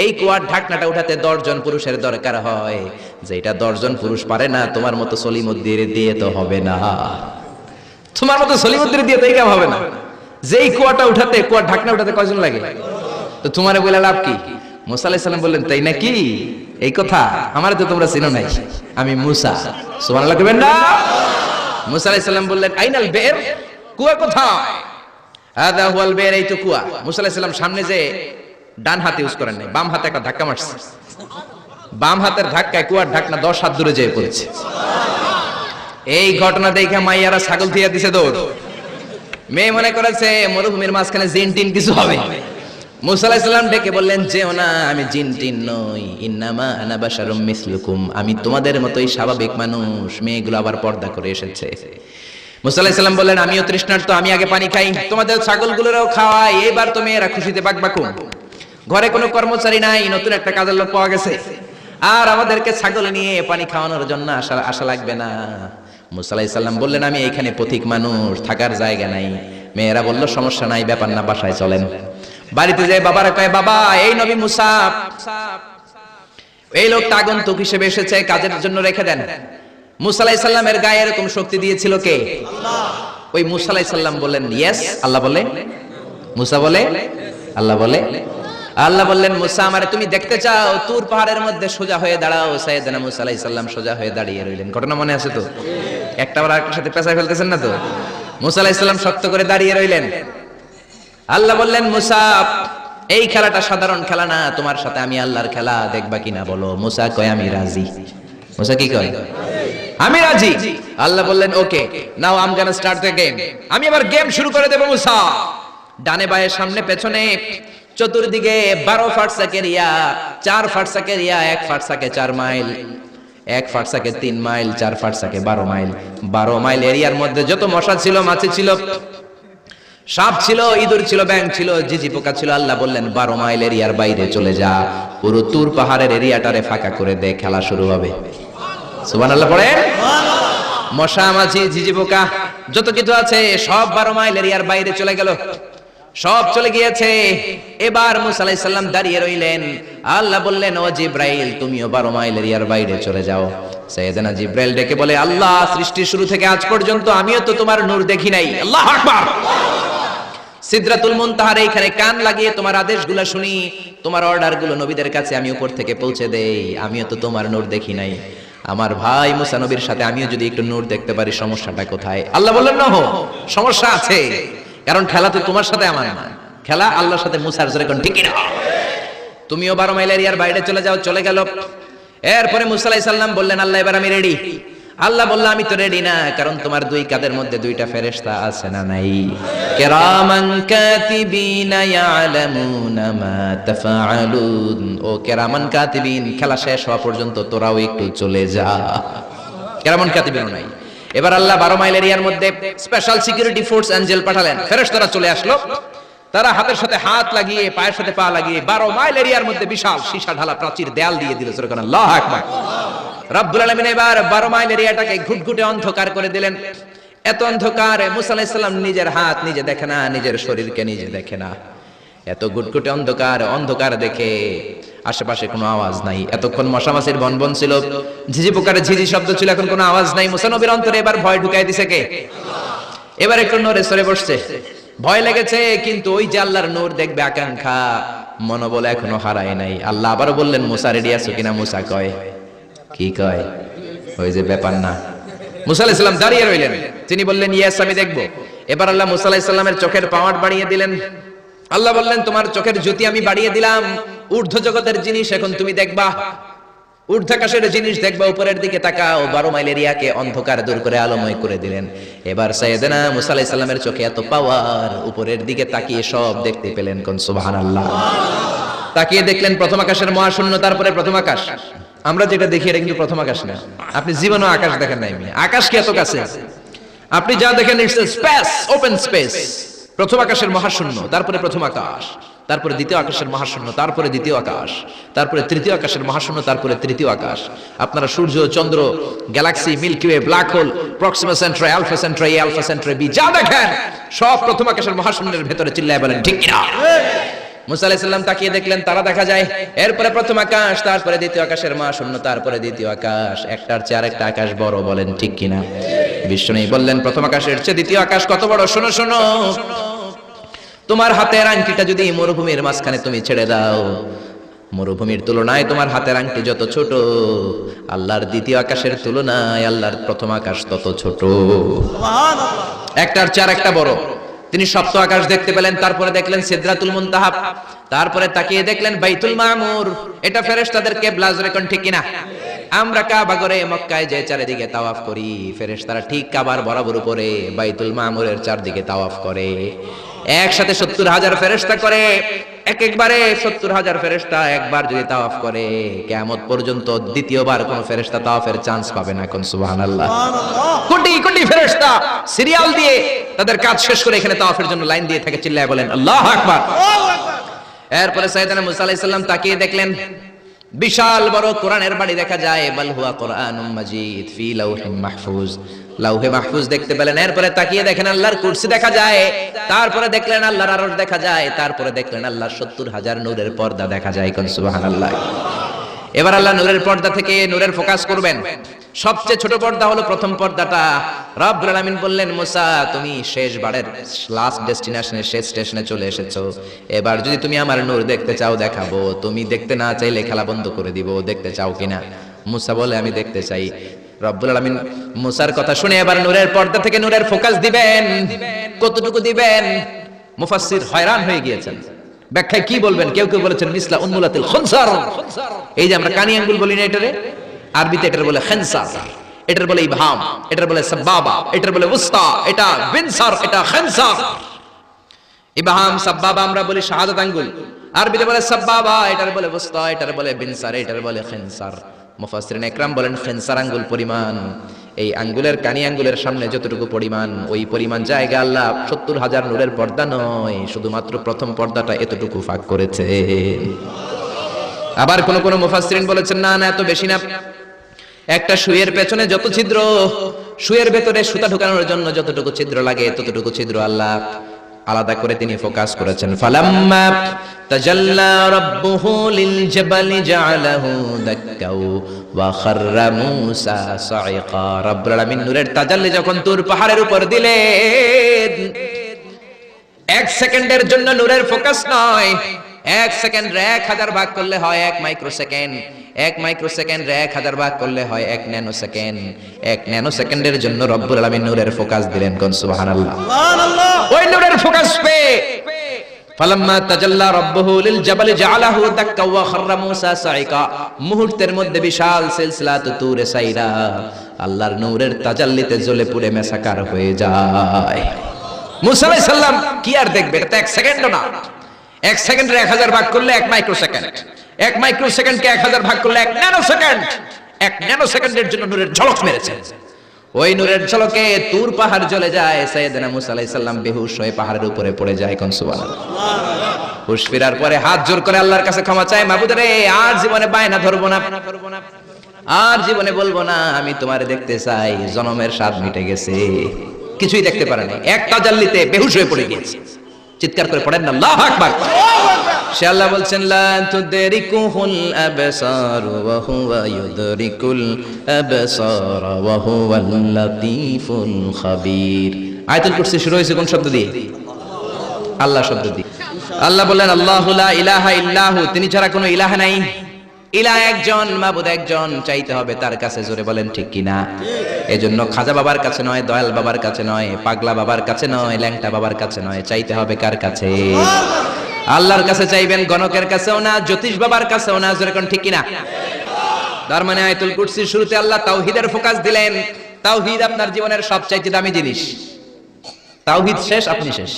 এই কুয়ার ঢাকনাটা উঠাতে 10 জন পুরুষের দরকার হয়, যেটা 10 জন পুরুষ পারে না। তোমার মতো সলিমুদ্দির দিয়ে তো হবে না, তোমার মতো সলিমুদ্দির দিয়ে তো এই কাম হবে না। যেই কুয়াটা উঠাতে, কুয়ার ঢাকনা উঠাতে কয়জন লাগে? তো তোমারে বলে লাভ কি? মুসা আলাইহিস সালাম বললেন, তাই নাকি? এই কথা আমার তো তোমরা চিনো নাই, আমি মুসা। সুবহানাল্লাহ কইবেন না? মুসা আলাইহিস সালাম বললেন, আইনাল বের, কুয়া কোথায়? হাদা হুয়াল বের, এই তো কুয়া। মুসা আলাইহিস সালাম সামনে যে ডান হাতে ইউজ করেন নাই, বাম হাতে একটা ধাক্কা মারছে। বাম হাতের ধাক্কায় কুয়ার ঢাকনা 10 হাত দূরে যেয়ে পড়েছে। এই ঘটনা দেখে মাইয়ারা ছাগল থিয়া দিছে দৌড়। মেয়ে মনে করেছে মরুভূমির মাঝখানে জিন টিন কিছু হবে। মুসা আলাইহিস সালাম ডেকে বললেন, যেও না, আমি জিন টিন নই, ইন্নামা আনা বাশারুম মিসলুকুম, আমি তোমাদের মতোই স্বাভাবিক মানুষ। মেয়েগুলো আবার পর্দা করে এসেছে। মুসা আলাইহিস সালাম বললেন, আমিও তৃষ্ণার্ত, আমি আগে পানি খাই, তোমাদের ছাগলগুলোরও খাওয়াই, এবার তো মেয়েরা খুশিতে বাকবাকুম। ঘরে কোনো কর্মচারী নাই, নতুন একটা কাজের লোক পাওয়া গেছে, আর আমাদেরকে ছাগল নিয়ে পানি খাওয়ানোর জন্য আশা লাগবে না। মুসা আলাইহিস সালাম বললেন, আমি এইখানে পথিক মানুষ, থাকার জায়গা নাই। মেয়েরা বলল, সমস্যা নাই, ব্যাপার না, বাসায় চলেন। বাড়িতে যায় বাবারা কয়, বাবা এই নবী মুসা, এই লোকটা আগন্তুক হিসেবে এসেছে, কাজের জন্য রেখে দেন। মুসা আলাইহিস সালামের গায়ে এরকম শক্তি দিয়েছিল কে? আল্লাহ। ওই মুসা আলাইহিস সালাম বলেন, ইয়েস। আল্লাহ বলে, মুসা বলে, আল্লাহ বলে। আল্লাহ বললেন, মুসা আমারে তুমি দেখতে চাও, তুর পাহাড়ের মধ্যে সোজা হয়ে দাঁড়াও। সাইয়েদনা মুসা আলাইহিস সালাম সোজা হয়ে দাঁড়িয়ে রইলেন। ঘটনা মনে আছে তো? একটা বার আরেকটার সাথে পেঁচায় ফেলতেছেন না তো? মুসা আলাইহিস সালাম শক্ত করে দাঁড়িয়ে রইলেন। আল্লাহ বললেন, মুসা এই খেলাটা সাধারণ খেলা না, তোমার সাথে আমি আল্লাহর খেলা, দেখবা কিনা বলো? মুসা কয়, আমি রাজি। মুসা কি কয়? আমি রাজি। আল্লাহ বললেন, okay, now I am gonna start the game. আমি এবার গেম শুরু করে দেব। মুসা ডানে বায়ে সামনে পেছনে চতুর্দিকে 12 ফারসাক এরিয়া, 4 ফারসাক এরিয়া, 1 ফারসাকে 4 মাইল। এক ফারসাকে 3 মাইল, 4 ফারসাকে 12 মাইল। 12 মাইল এরিয়ার মধ্যে যত মশা ছিল, মাছি ছিল, সাপ ছিল, ইঁদুর ছিল, ব্যাঙ ছিল, ঝিঝি পোকা ছিল, আল্লাহ বললেন 12 মাইল এরিয়ার বাইরে চলে যা, পুরো তুর পাহাড়ের এরিয়াটারে ফাঁকা করে দে, খেলা শুরু হবে। সুবহানাল্লাহ পড়ে। মশা, মাছি, ঝিঝি পোকা যত কিছু আছে সব 12 মাইল এরিয়ার বাইরে চলে গেল, সব চলে গিয়েছে। এবার মুসা আলাইহিস সালাম দাঁড়িয়ে রইলেন। আল্লাহ বললেন, ও জিব্রাইল, তুমিও 12 মাইল এরিয়ার বাইরে চলে যাও। সাইয়েদনা জিব্রাইল ডেকে বলে, আল্লাহ, সৃষ্টির শুরু থেকে আজ পর্যন্ত আমিও তো তোমার নূর দেখি নাই। আল্লাহু আকবার। সিদরাতুল মুনতাহার এইখানে কান লাগিয়ে তোমার আদেশগুলো শুনি, তোমার অর্ডারগুলো নবীদের কাছে আমি উপর থেকে পৌঁছে দেই, আমিও তো তোমার নূর দেখি নাই। আমার ভাই মুসা নবীর সাথে আমিও যদি একটু নূর দেখতে পারি, সমস্যাটা কোথায়? আল্লাহ বললেন, না, সমস্যা আছে, কারণ খেলা তো তোমার সাথে আমার না, খেলা আল্লাহর সাথে মুসার। জোরে কোন ঠিক না? তুমিও 12 মাইল এরিয়ার বাইরে চলে যাও। চলে গেল। এরপরে মুসা আলাইহিস সালাম বললেন, আল্লাহ, এবার আমি রেডি। আল্লাহ বলল, আমি তো রেডি না, কারণ তোমার দুই কাঁধের মধ্যে দুইটা ফেরেশতা আছে না নাই? কিরামান কাতিবিনা ইয়ালামুনা মা তাফআলুন। ও কিরামান কাতিবিন, খেলা শেষ হওয়া পর্যন্ত তোরাও একটু চলে যা। কিরামান কাতিবিন নাই। এবার আল্লাহ 12 মাইল এরিয়ার মধ্যে স্পেশাল সিকিউরিটি ফোর্স এঞ্জেল পাঠালেন। ফেরেশতারা চলে আসলো। তারা হাতের সাথে হাত লাগিয়ে, পায়ের সাথে পা লাগিয়ে 12 মাইল এরিয়ার মধ্যে বিশাল সীসা ঢালা প্রাচীর দেয়াল দিয়ে দিল। সুবহানাল্লাহ, আল্লাহু আকবার। রব্বুল আলামিন এবার 12 মাইল এরিয়াটাকে ঘুটঘুটে অন্ধকার করে দিলেন। এত অন্ধকার, মুসা আলাইহিস সালাম নিজের হাত নিজে দেখে না, নিজের শরীরকে নিজে দেখে না। এত ঘুটঘুটে অন্ধকার, অন্ধকার দেখে আশেপাশে কোনো আওয়াজ নাই। এতক্ষণ মশামাছির বনবন ছিল, ঝিঝি পোকার ঝিঝি শব্দ ছিল, এখন কোনো আওয়াজ নাই। মুসা নবীর অন্তরে এবার ভয় ঢুকাই দিছে কে? এবার একটু নড়ে সরে বসছে। ভয় লেগেছে, কিন্তু ওই যে আল্লাহর নূর দেখবে আকাঙ্ক্ষা, মনোবল এখনো হারায় নাই। আল্লাহ আবারও বললেন, মুসা রেডি আছো কিনা? মুসা কয়, কি কয়? ওই যে ব্যাপার না। মুসা আলাইহিস সালাম দাঁড়িয়ে রইলেন। তিনি বললেন, ইয়েস, আমি দেখব। এবার আল্লাহ মুসা আলাইহিস সালামের চোখের পাওয়ার বাড়িয়ে দিলেন। আল্লাহ বললেন, তোমার চোখের জ্যোতি আমি বাড়িয়ে দিলাম, ঊর্ধ্ব জগতের জিনিস এখন তুমি দেখবা, ঊর্ধ্বাকাশের জিনিস দেখবা, উপরের দিকে তাকাও। 12 মাইল এরিয়াকে অন্ধকার দূর করে আলোময় করে দিলেন। এবার সাইয়েদনা মুসা আলাইহিস সালামের চোখে এত পাওয়ার, উপরের দিকে তাকিয়ে সব দেখতে পেলেন। কোন সুবহানাল্লাহ। তাকিয়ে দেখলেন প্রথম আকাশের মহাশূন্য, তারপরে প্রথম আকাশ। আমরা যেটা দেখি এটা কিন্তু প্রথম আকাশ না। আপনি জীবনেও আকাশ দেখেন নাই। আকাশ কি এত কাছে? আপনি যা দেখেন ইটস স্পেস, ওপেন স্পেস। প্রথম আকাশের মহাশূন্য, তারপরে প্রথম আকাশ, তারপরে দ্বিতীয় আকাশের মহাশূন্য, তারপরে দ্বিতীয় আকাশ, তারপরে তৃতীয় আকাশের মহাশূন্য, তারপরে তৃতীয় আকাশ। আপনারা সূর্য, চন্দ্র, galaxy, Milky Way, black hole, Proxima Centauri, Alpha Centauri, Alpha Centauri B, যা দেখেন সব প্রথম আকাশের মহাশূন্যের ভেতরে। চিল্লায় বলেন ঠিক কিনা? মুসা আলাইহিস সালাম তাকিয়ে দেখলেন তারা দেখা যায়। এরপরে প্রথম আকাশ, তারপরে দ্বিতীয় আকাশের মহাশূন্য, তারপরে দ্বিতীয় আকাশ। একটার চেয়ে আরেকটা আকাশ বড়। বলেন ঠিক কিনা? বিষ্ণু বললেন, প্রথম আকাশের চেয়ে দ্বিতীয় আকাশ কত বড়? শোনো শোনো, তোমার হাতের আংটিটা যদি মরুভূমির মাঝখানে তুমি ছেড়ে দাও, মরুভূমির তুলনায় তোমার হাতের আংটি যত ছোট, আল্লাহর দ্বিতীয় আকাশের তুলনায় আল্লাহর প্রথম আকাশ তত ছোট। একটার চেয়ে আরেকটা বড়। তিনি সপ্ত আকাশ দেখতে পেলেন, তারপরে দেখলেন সিদরাতুল মুনতাহা, তারপরে তাকিয়ে দেখলেন বাইতুল মামুর। এটা ফেরেশতাদের কিবলা। জোরে কোন ঠিক কিনা? আমরা কাবা ঘরে মক্কায় যে চারিদিকে তাওয়াফ করি, ফেরেশতারা ঠিক কাবার বরাবর উপরে বাইতুল মামুরের চারদিকে তাওয়াফ করে। একসাথে 70,000 ফেরেশতা করে। একবারে 70,000 ফেরেশতা একবার যদি তাওয়াফ করে, কিয়ামত পর্যন্ত দ্বিতীয়বার কোন ফেরেশতা তাওয়াফের চান্স পাবে না। কোন সুবহানাল্লাহ। কোটি কোটি ফেরেশতা সিরিয়াল দিয়ে তাদের কাজ শেষ করে এখানে তাওয়াফের জন্য লাইন দিয়ে থাকে। চিল্লায় বলেন আল্লাহু আকবার। এরপরে সাইয়েদনা মুসা আলাইহিস সালাম তাকিয়ে দেখলেন বিশাল বড় কোরআনের বাড়ি দেখা যায়। বাল হুয়া কোরআনুম মাজিদ ফি লাউহিম মাহফুজ। লাউহে মাহফুজ দেখতে পেলেন। এরপরে তাকিয়ে দেখেন আল্লাহর কুরসি দেখা যায়। তারপরে দেখলেন আল্লাহর আরশ দেখা যায়। তারপরে দেখলেন আল্লাহর 70,000 নূরের পর্দা দেখা যায়। কোন সুবহানাল্লাহ। এবার আল্লাহ নূরের পর্দা থেকে নূরের ফোকাস করবেন। সবচেয়ে ছোট পর্দা হলো প্রথম পর্দাটা। রব্বুল আলামিন বললেন, মুসা তুমি শেষবারের লাস্ট ডেস্টিনেশনে, শেষ স্টেশনে চলে এসেছো। এবার যদি তুমি আমার নূর দেখতে চাও দেখাবো, তুমি দেখতে না চাইলে খেলা বন্ধ করে দিব। দেখতে চাও কিনা? মুসা বলে, আমি দেখতে চাই। রব্বুল আলামিন মুসার কথা শুনে এবার নূরের পর্দা থেকে নূরের ফোকাস দিবেন। কতটুকু দিবেন? মুফাসসির হয়রান হয়ে গিয়েছেন। ব্যাখ্যায় কি বলবেন? কেউ কেউ বলেছেন মিসলা উনমুলাতিল খুনসার। এই যে আমরা কানি আঙ্গুল বলি না, এটারে আরবিতে এটার বলে খেনসার, এটার বলে ইবহাম, এটার বলে সাবাবা, এটার বলে উস্তা, এটা বিনসার, এটা খেনসার। ইবহাম সাবাবা আমরা বলি শাহাদাত আঙ্গুল, আরবিতে বলে সাবাবা, এটার বলে উস্তা, এটার বলে বিনসার, এটার বলে খেনসার। মুফাসসিরিন একরাম বলেন খেনসার আঙ্গুল পরিমাণ, এই আঙ্গুলের কানি আঙ্গুলের সামনে যতটুকু পরিমাণ, ওই পরিমাণ জায়গা আল্লাহ 70,000 নূরের পর্দা নয়, শুধুমাত্র প্রথম পর্দাটা এতটুকু ফাঁক করেছে। আবার কোন কোন মুফাসসিরিন বলেছেন না না, এত বেশি না, একটা সুইয়ের পেছনে যত ছিদ্র, সুইয়ের ভেতরে সুতা ঢোকানোর জন্য যতটুকু ছিদ্র লাগে ততটুকু ছিদ্র আল্লাহ আলাদা করে তিনি ফোকাস করেছেন। ফালাম্মা তাজাল্লা রাব্বুহু লিল জাবালি জাআলাহু দাক্কাও ওয়া খাররা মূসা সাইকা। রব্বুল আলামিন নূরের তাজাল্লি যখন তুর পাহাড়ের উপর দিলেন, এক সেকেন্ডের জন্য নূরের ফোকাস নয়, এক সেকেন্ড 1000 ভাগ করলে হয় 1 মাইক্রোসেকেন্ড, 1 মাইক্রোসেকেন্ড 1000 ভাগ করলে হয় 1 ন্যানোসেকেন্ড, 1 ন্যানোসেকেন্ডের জন্য রব্বুল আলামিন নূরের ফোকাস দিলেন। কোন সুবহানাল্লাহ। ওই নূরের ফোকাস পে ফালাম্মা তাজাল্লা রাব্বুহু লিল জাবালি জাআলাহু দাক্কা ওয়া খাররা মূসা সাইকা, মুহূর্তের মধ্যে বিশাল সিলসিলাত তুরে সাইরা আল্লাহর নূরের তাজাল্লিতে জ্বলে পুড়ে মেসাকার হয়ে যায়। মূসা আলাইহিস সালাম কি আর দেখবে, এটা 1 সেকেন্ডও না। 1 সেকেন্ডে 1000 ভাগ করলে 1 মাইক্রোসেকেন্ড, 1 মাইক্রোসেকেন্ডকে 1000 ভাগ করলে 1 ন্যানোসেকেন্ড, 1 ন্যানোসেকেন্ডের জন্য নূরের ঝলক মেরেছে। ওই নূরের ঝলকে তুর পাহাড় জ্বলে যায়, সাইয়েদনা মূসা আলাইহিস সালাম বেহুশ হয়ে পাহাড়ের উপরে পড়ে যায়। কোন সুবহানাল্লাহ। হুশ ফেরার পরে হাত জোর করে আল্লাহর কাছে ক্ষমা চায়, মাবুদ রে আর জীবনে বায়না ধরবো না, আর জীবনে বলবো না আমি তোমারে দেখতে চাই, জনমের স্বাদ মিটে গেছে, কিছুই দেখতে পারে নাই, এক তাজাল্লিতে বেহুশ হয়ে পড়ে গিয়েছে। চিৎকার করে পড়েন না আল্লাহু আকবার। সে আল্লাহ বলছেন লা তুদরিকুহুল আবসার ওয়া হুয়া ইউদরিকুল আবসার ওয়া হুয়াল লাতীফুল খাবীর। আয়াতুল কুরসি শুরু হয়েছে কোন শব্দ দিয়ে? আল্লাহ শব্দ দিয়ে। আল্লাহ বললেন আল্লাহু লা ইলাহা ইল্লাহু, তিনি ছাড়া কোনো ইলাহ নাই, ইলাহ একজন, মাবুদ একজন, চাইতে হবে তার কাছে। জোরে বলেন ঠিক কিনা? এজন্য খাজা বাবার কাছে নয়, দয়াল বাবার কাছে নয়, পাগলা বাবার কাছে নয়, ল্যাংটা বাবার কাছে নয়, চাইতে হবে কার কাছে? আল্লাহর কাছে চাইবেন, গণকের কাছেও না, জ্যোতিষ বাবার কাছেও না। জোরে কোন ঠিক কিনা? তার মানে আয়াতুল কুরসির শুরুতে আল্লাহ তাওহীদের ফোকাস দিলেন। তাওহীদ আপনার জীবনের সবচাইতে দামি জিনিস। তাওহীদ শেষ, আপনি শেষ।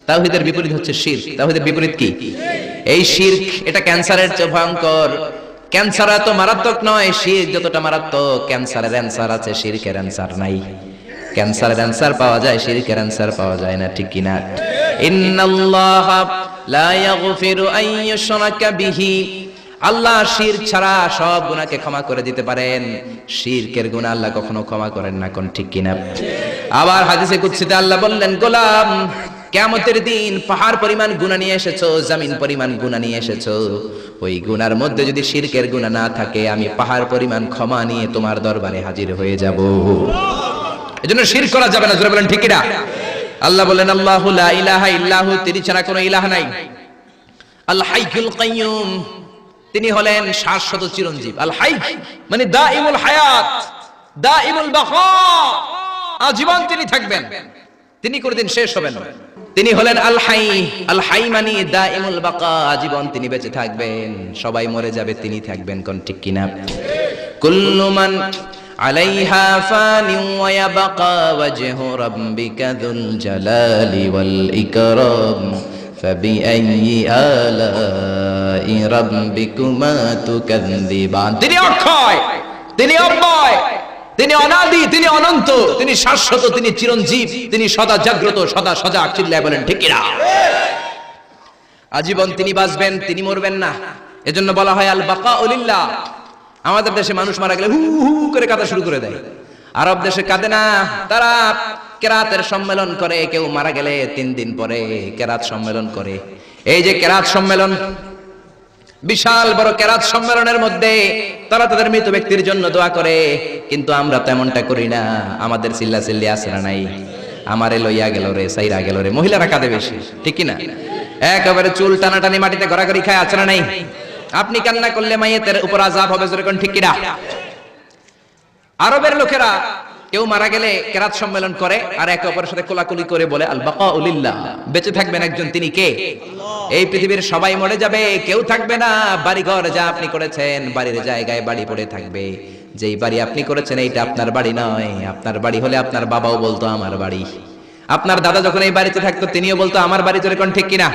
তাওহীদের বিপরীত হচ্ছে শিরক। তাওহীদের বিপরীত কি? এই শিরক, এটা ক্যান্সারের চেয়ে ভয়ঙ্কর। ক্যান্সার এত মারাত্মক নয়, শিরক যতটা মারাত্মক। ক্যান্সারের অ্যানসার আছে, শিরকের অ্যানসার নাই। ক্যান্সারের অ্যানসার পাওয়া যায়, শিরকের অ্যানসার পাওয়া যায় না, ঠিক কিনা? ইন্নাল্লাহা লা ইয়াগফিরু আন ইউশরাকা বিহি, আল্লাহ শিরক ছাড়া সব গুনাহকে ক্ষমা করে দিতে পারেন, শিরকের গুনাহ আল্লাহ কখনো ক্ষমা করেন না। কোন ঠিক কিনা? আবার হাদিসে কুদসিতে আল্লাহ বললেন, গোলাম কিয়ামতের দিন পাহাড় পরিমাণ গুনাহ নিয়ে এসেছো, জমিন পরিমাণ গুনাহ নিয়ে এসেছো, ওই গুনার মধ্যে যদি শিরকের গুনাহ না থাকে, আমি পাহাড় পরিমাণ ক্ষমা নিয়ে তোমার দরবারে হাজির হয়ে যাব। এজন্য শিরক করা যাবে না। জোরে বলেন ঠিক কিনা? আল্লাহ বলেন আল্লাহু লা ইলাহা ইল্লাহু, তিনি ছাড়া কোনো ইলাহ নাই। আল হাইয়ুল কাইয়ুম, তিনি হলেন শাশ্বত চিরঞ্জীব। আল হাই মানে দাইমুল হায়াত, দাইমুল বাকা, আজীবন তিনি থাকবেন, তিনি কোনদিন শেষ হবেন না। তিনি হলেন আল হাই। আল হাই মানে দাইমুল বাকা, আজীবন তিনি বেঁচে থাকবেন। সবাই মরে যাবে, তিনি থাকবেন। কোন ঠিক কিনা? কুল্লু মান আলাইহা ফানি ওয়া ইয়াবকা ওয়াজহু রাব্বিকা যুল জালালি ওয়াল ইকরাম ফাবিআইয়ি আলাই রাব্বিকুমা তুকাযযিবান। তিনি অক্ষয়, তিনি অব্যয়, তিনি অনাদি, তিনি অনন্ত, তিনি শাশ্বত, তিনি চিরঞ্জীব, তিনি সদা জাগ্রত, সদা সজাগ। চিল্লায় বলেন ঠিক কিনা? আজীবন তিনি বাঁচবেন, তিনি মরবেন না। এজন্য বলা হয় আল বাকাউ লিল্লাহ। আমাদের দেশে মানুষ মারা গেলে হু হু করে কাঁদা শুরু করে দেয়, আরব দেশে কাঁদে না। তারা কেরাতের সম্মেলন করে, কেউ মারা গেলে 3 দিন পরে কেরাত সম্মেলন করে। এই যে কেরাত সম্মেলন, বিশাল বড় কেরাত সম্মেলনের মধ্যে তারা তাদের মৃত ব্যক্তির জন্য দোয়া করে, কিন্তু আমরা তেমনটা করি না। আমাদের চিল্লাচিল্লি আছে না নাই? আমারে লইয়া গেল রে, সাইরা গেল রে। মহিলারা কাঁদে বেশি, ঠিক কিনা? একেবারে চুল টানাটানি মাটিতে গড়াগড়ি খায়, আছে না নাই? আপনি কান্না করলে মাইয়েতের উপর আযাব হবে। যেরকম ঠিক কিনা? আরবের লোকেরা কেউ মারা গেলে কেরাত সম্মেলন করে, আর একে অপরের সাথে কোলাকুলি করে বলে আল বাকাউ লিল্লাহ, বেঁচে থাকবেন একজন, তিনি কে? এই পৃথিবীর সবাই মরে যাবে, কেউ থাকবে না। বাড়িঘর যা আপনি করেছেন, বাড়ির জায়গায় বাড়ি পড়ে থাকবে। যেই বাড়ি আপনি করেছেন এইটা আপনার বাড়ি নয়। আপনার বাড়ি হলে আপনার বাবাও বলতো আমার বাড়ি, আপনার দাদা যখন এই বাড়িতে থাকতো তিনিও বলতো আমার বাড়ি। যেরকম ঠিক কিনা?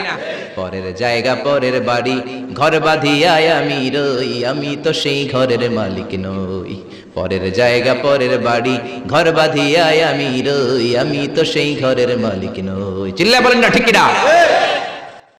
পরের জায়গা পরের বাড়ি ঘর বাঁধিয়ায় আমি রই, আমি তো সেই ঘরের মালিক নই। পরের জায়গা পরের বাড়ি ঘর বাঁধিয়ায় আমি রই, আমি তো সেই ঘরের মালিক নই। চিল্লা বলেন না ঠিক কিনা?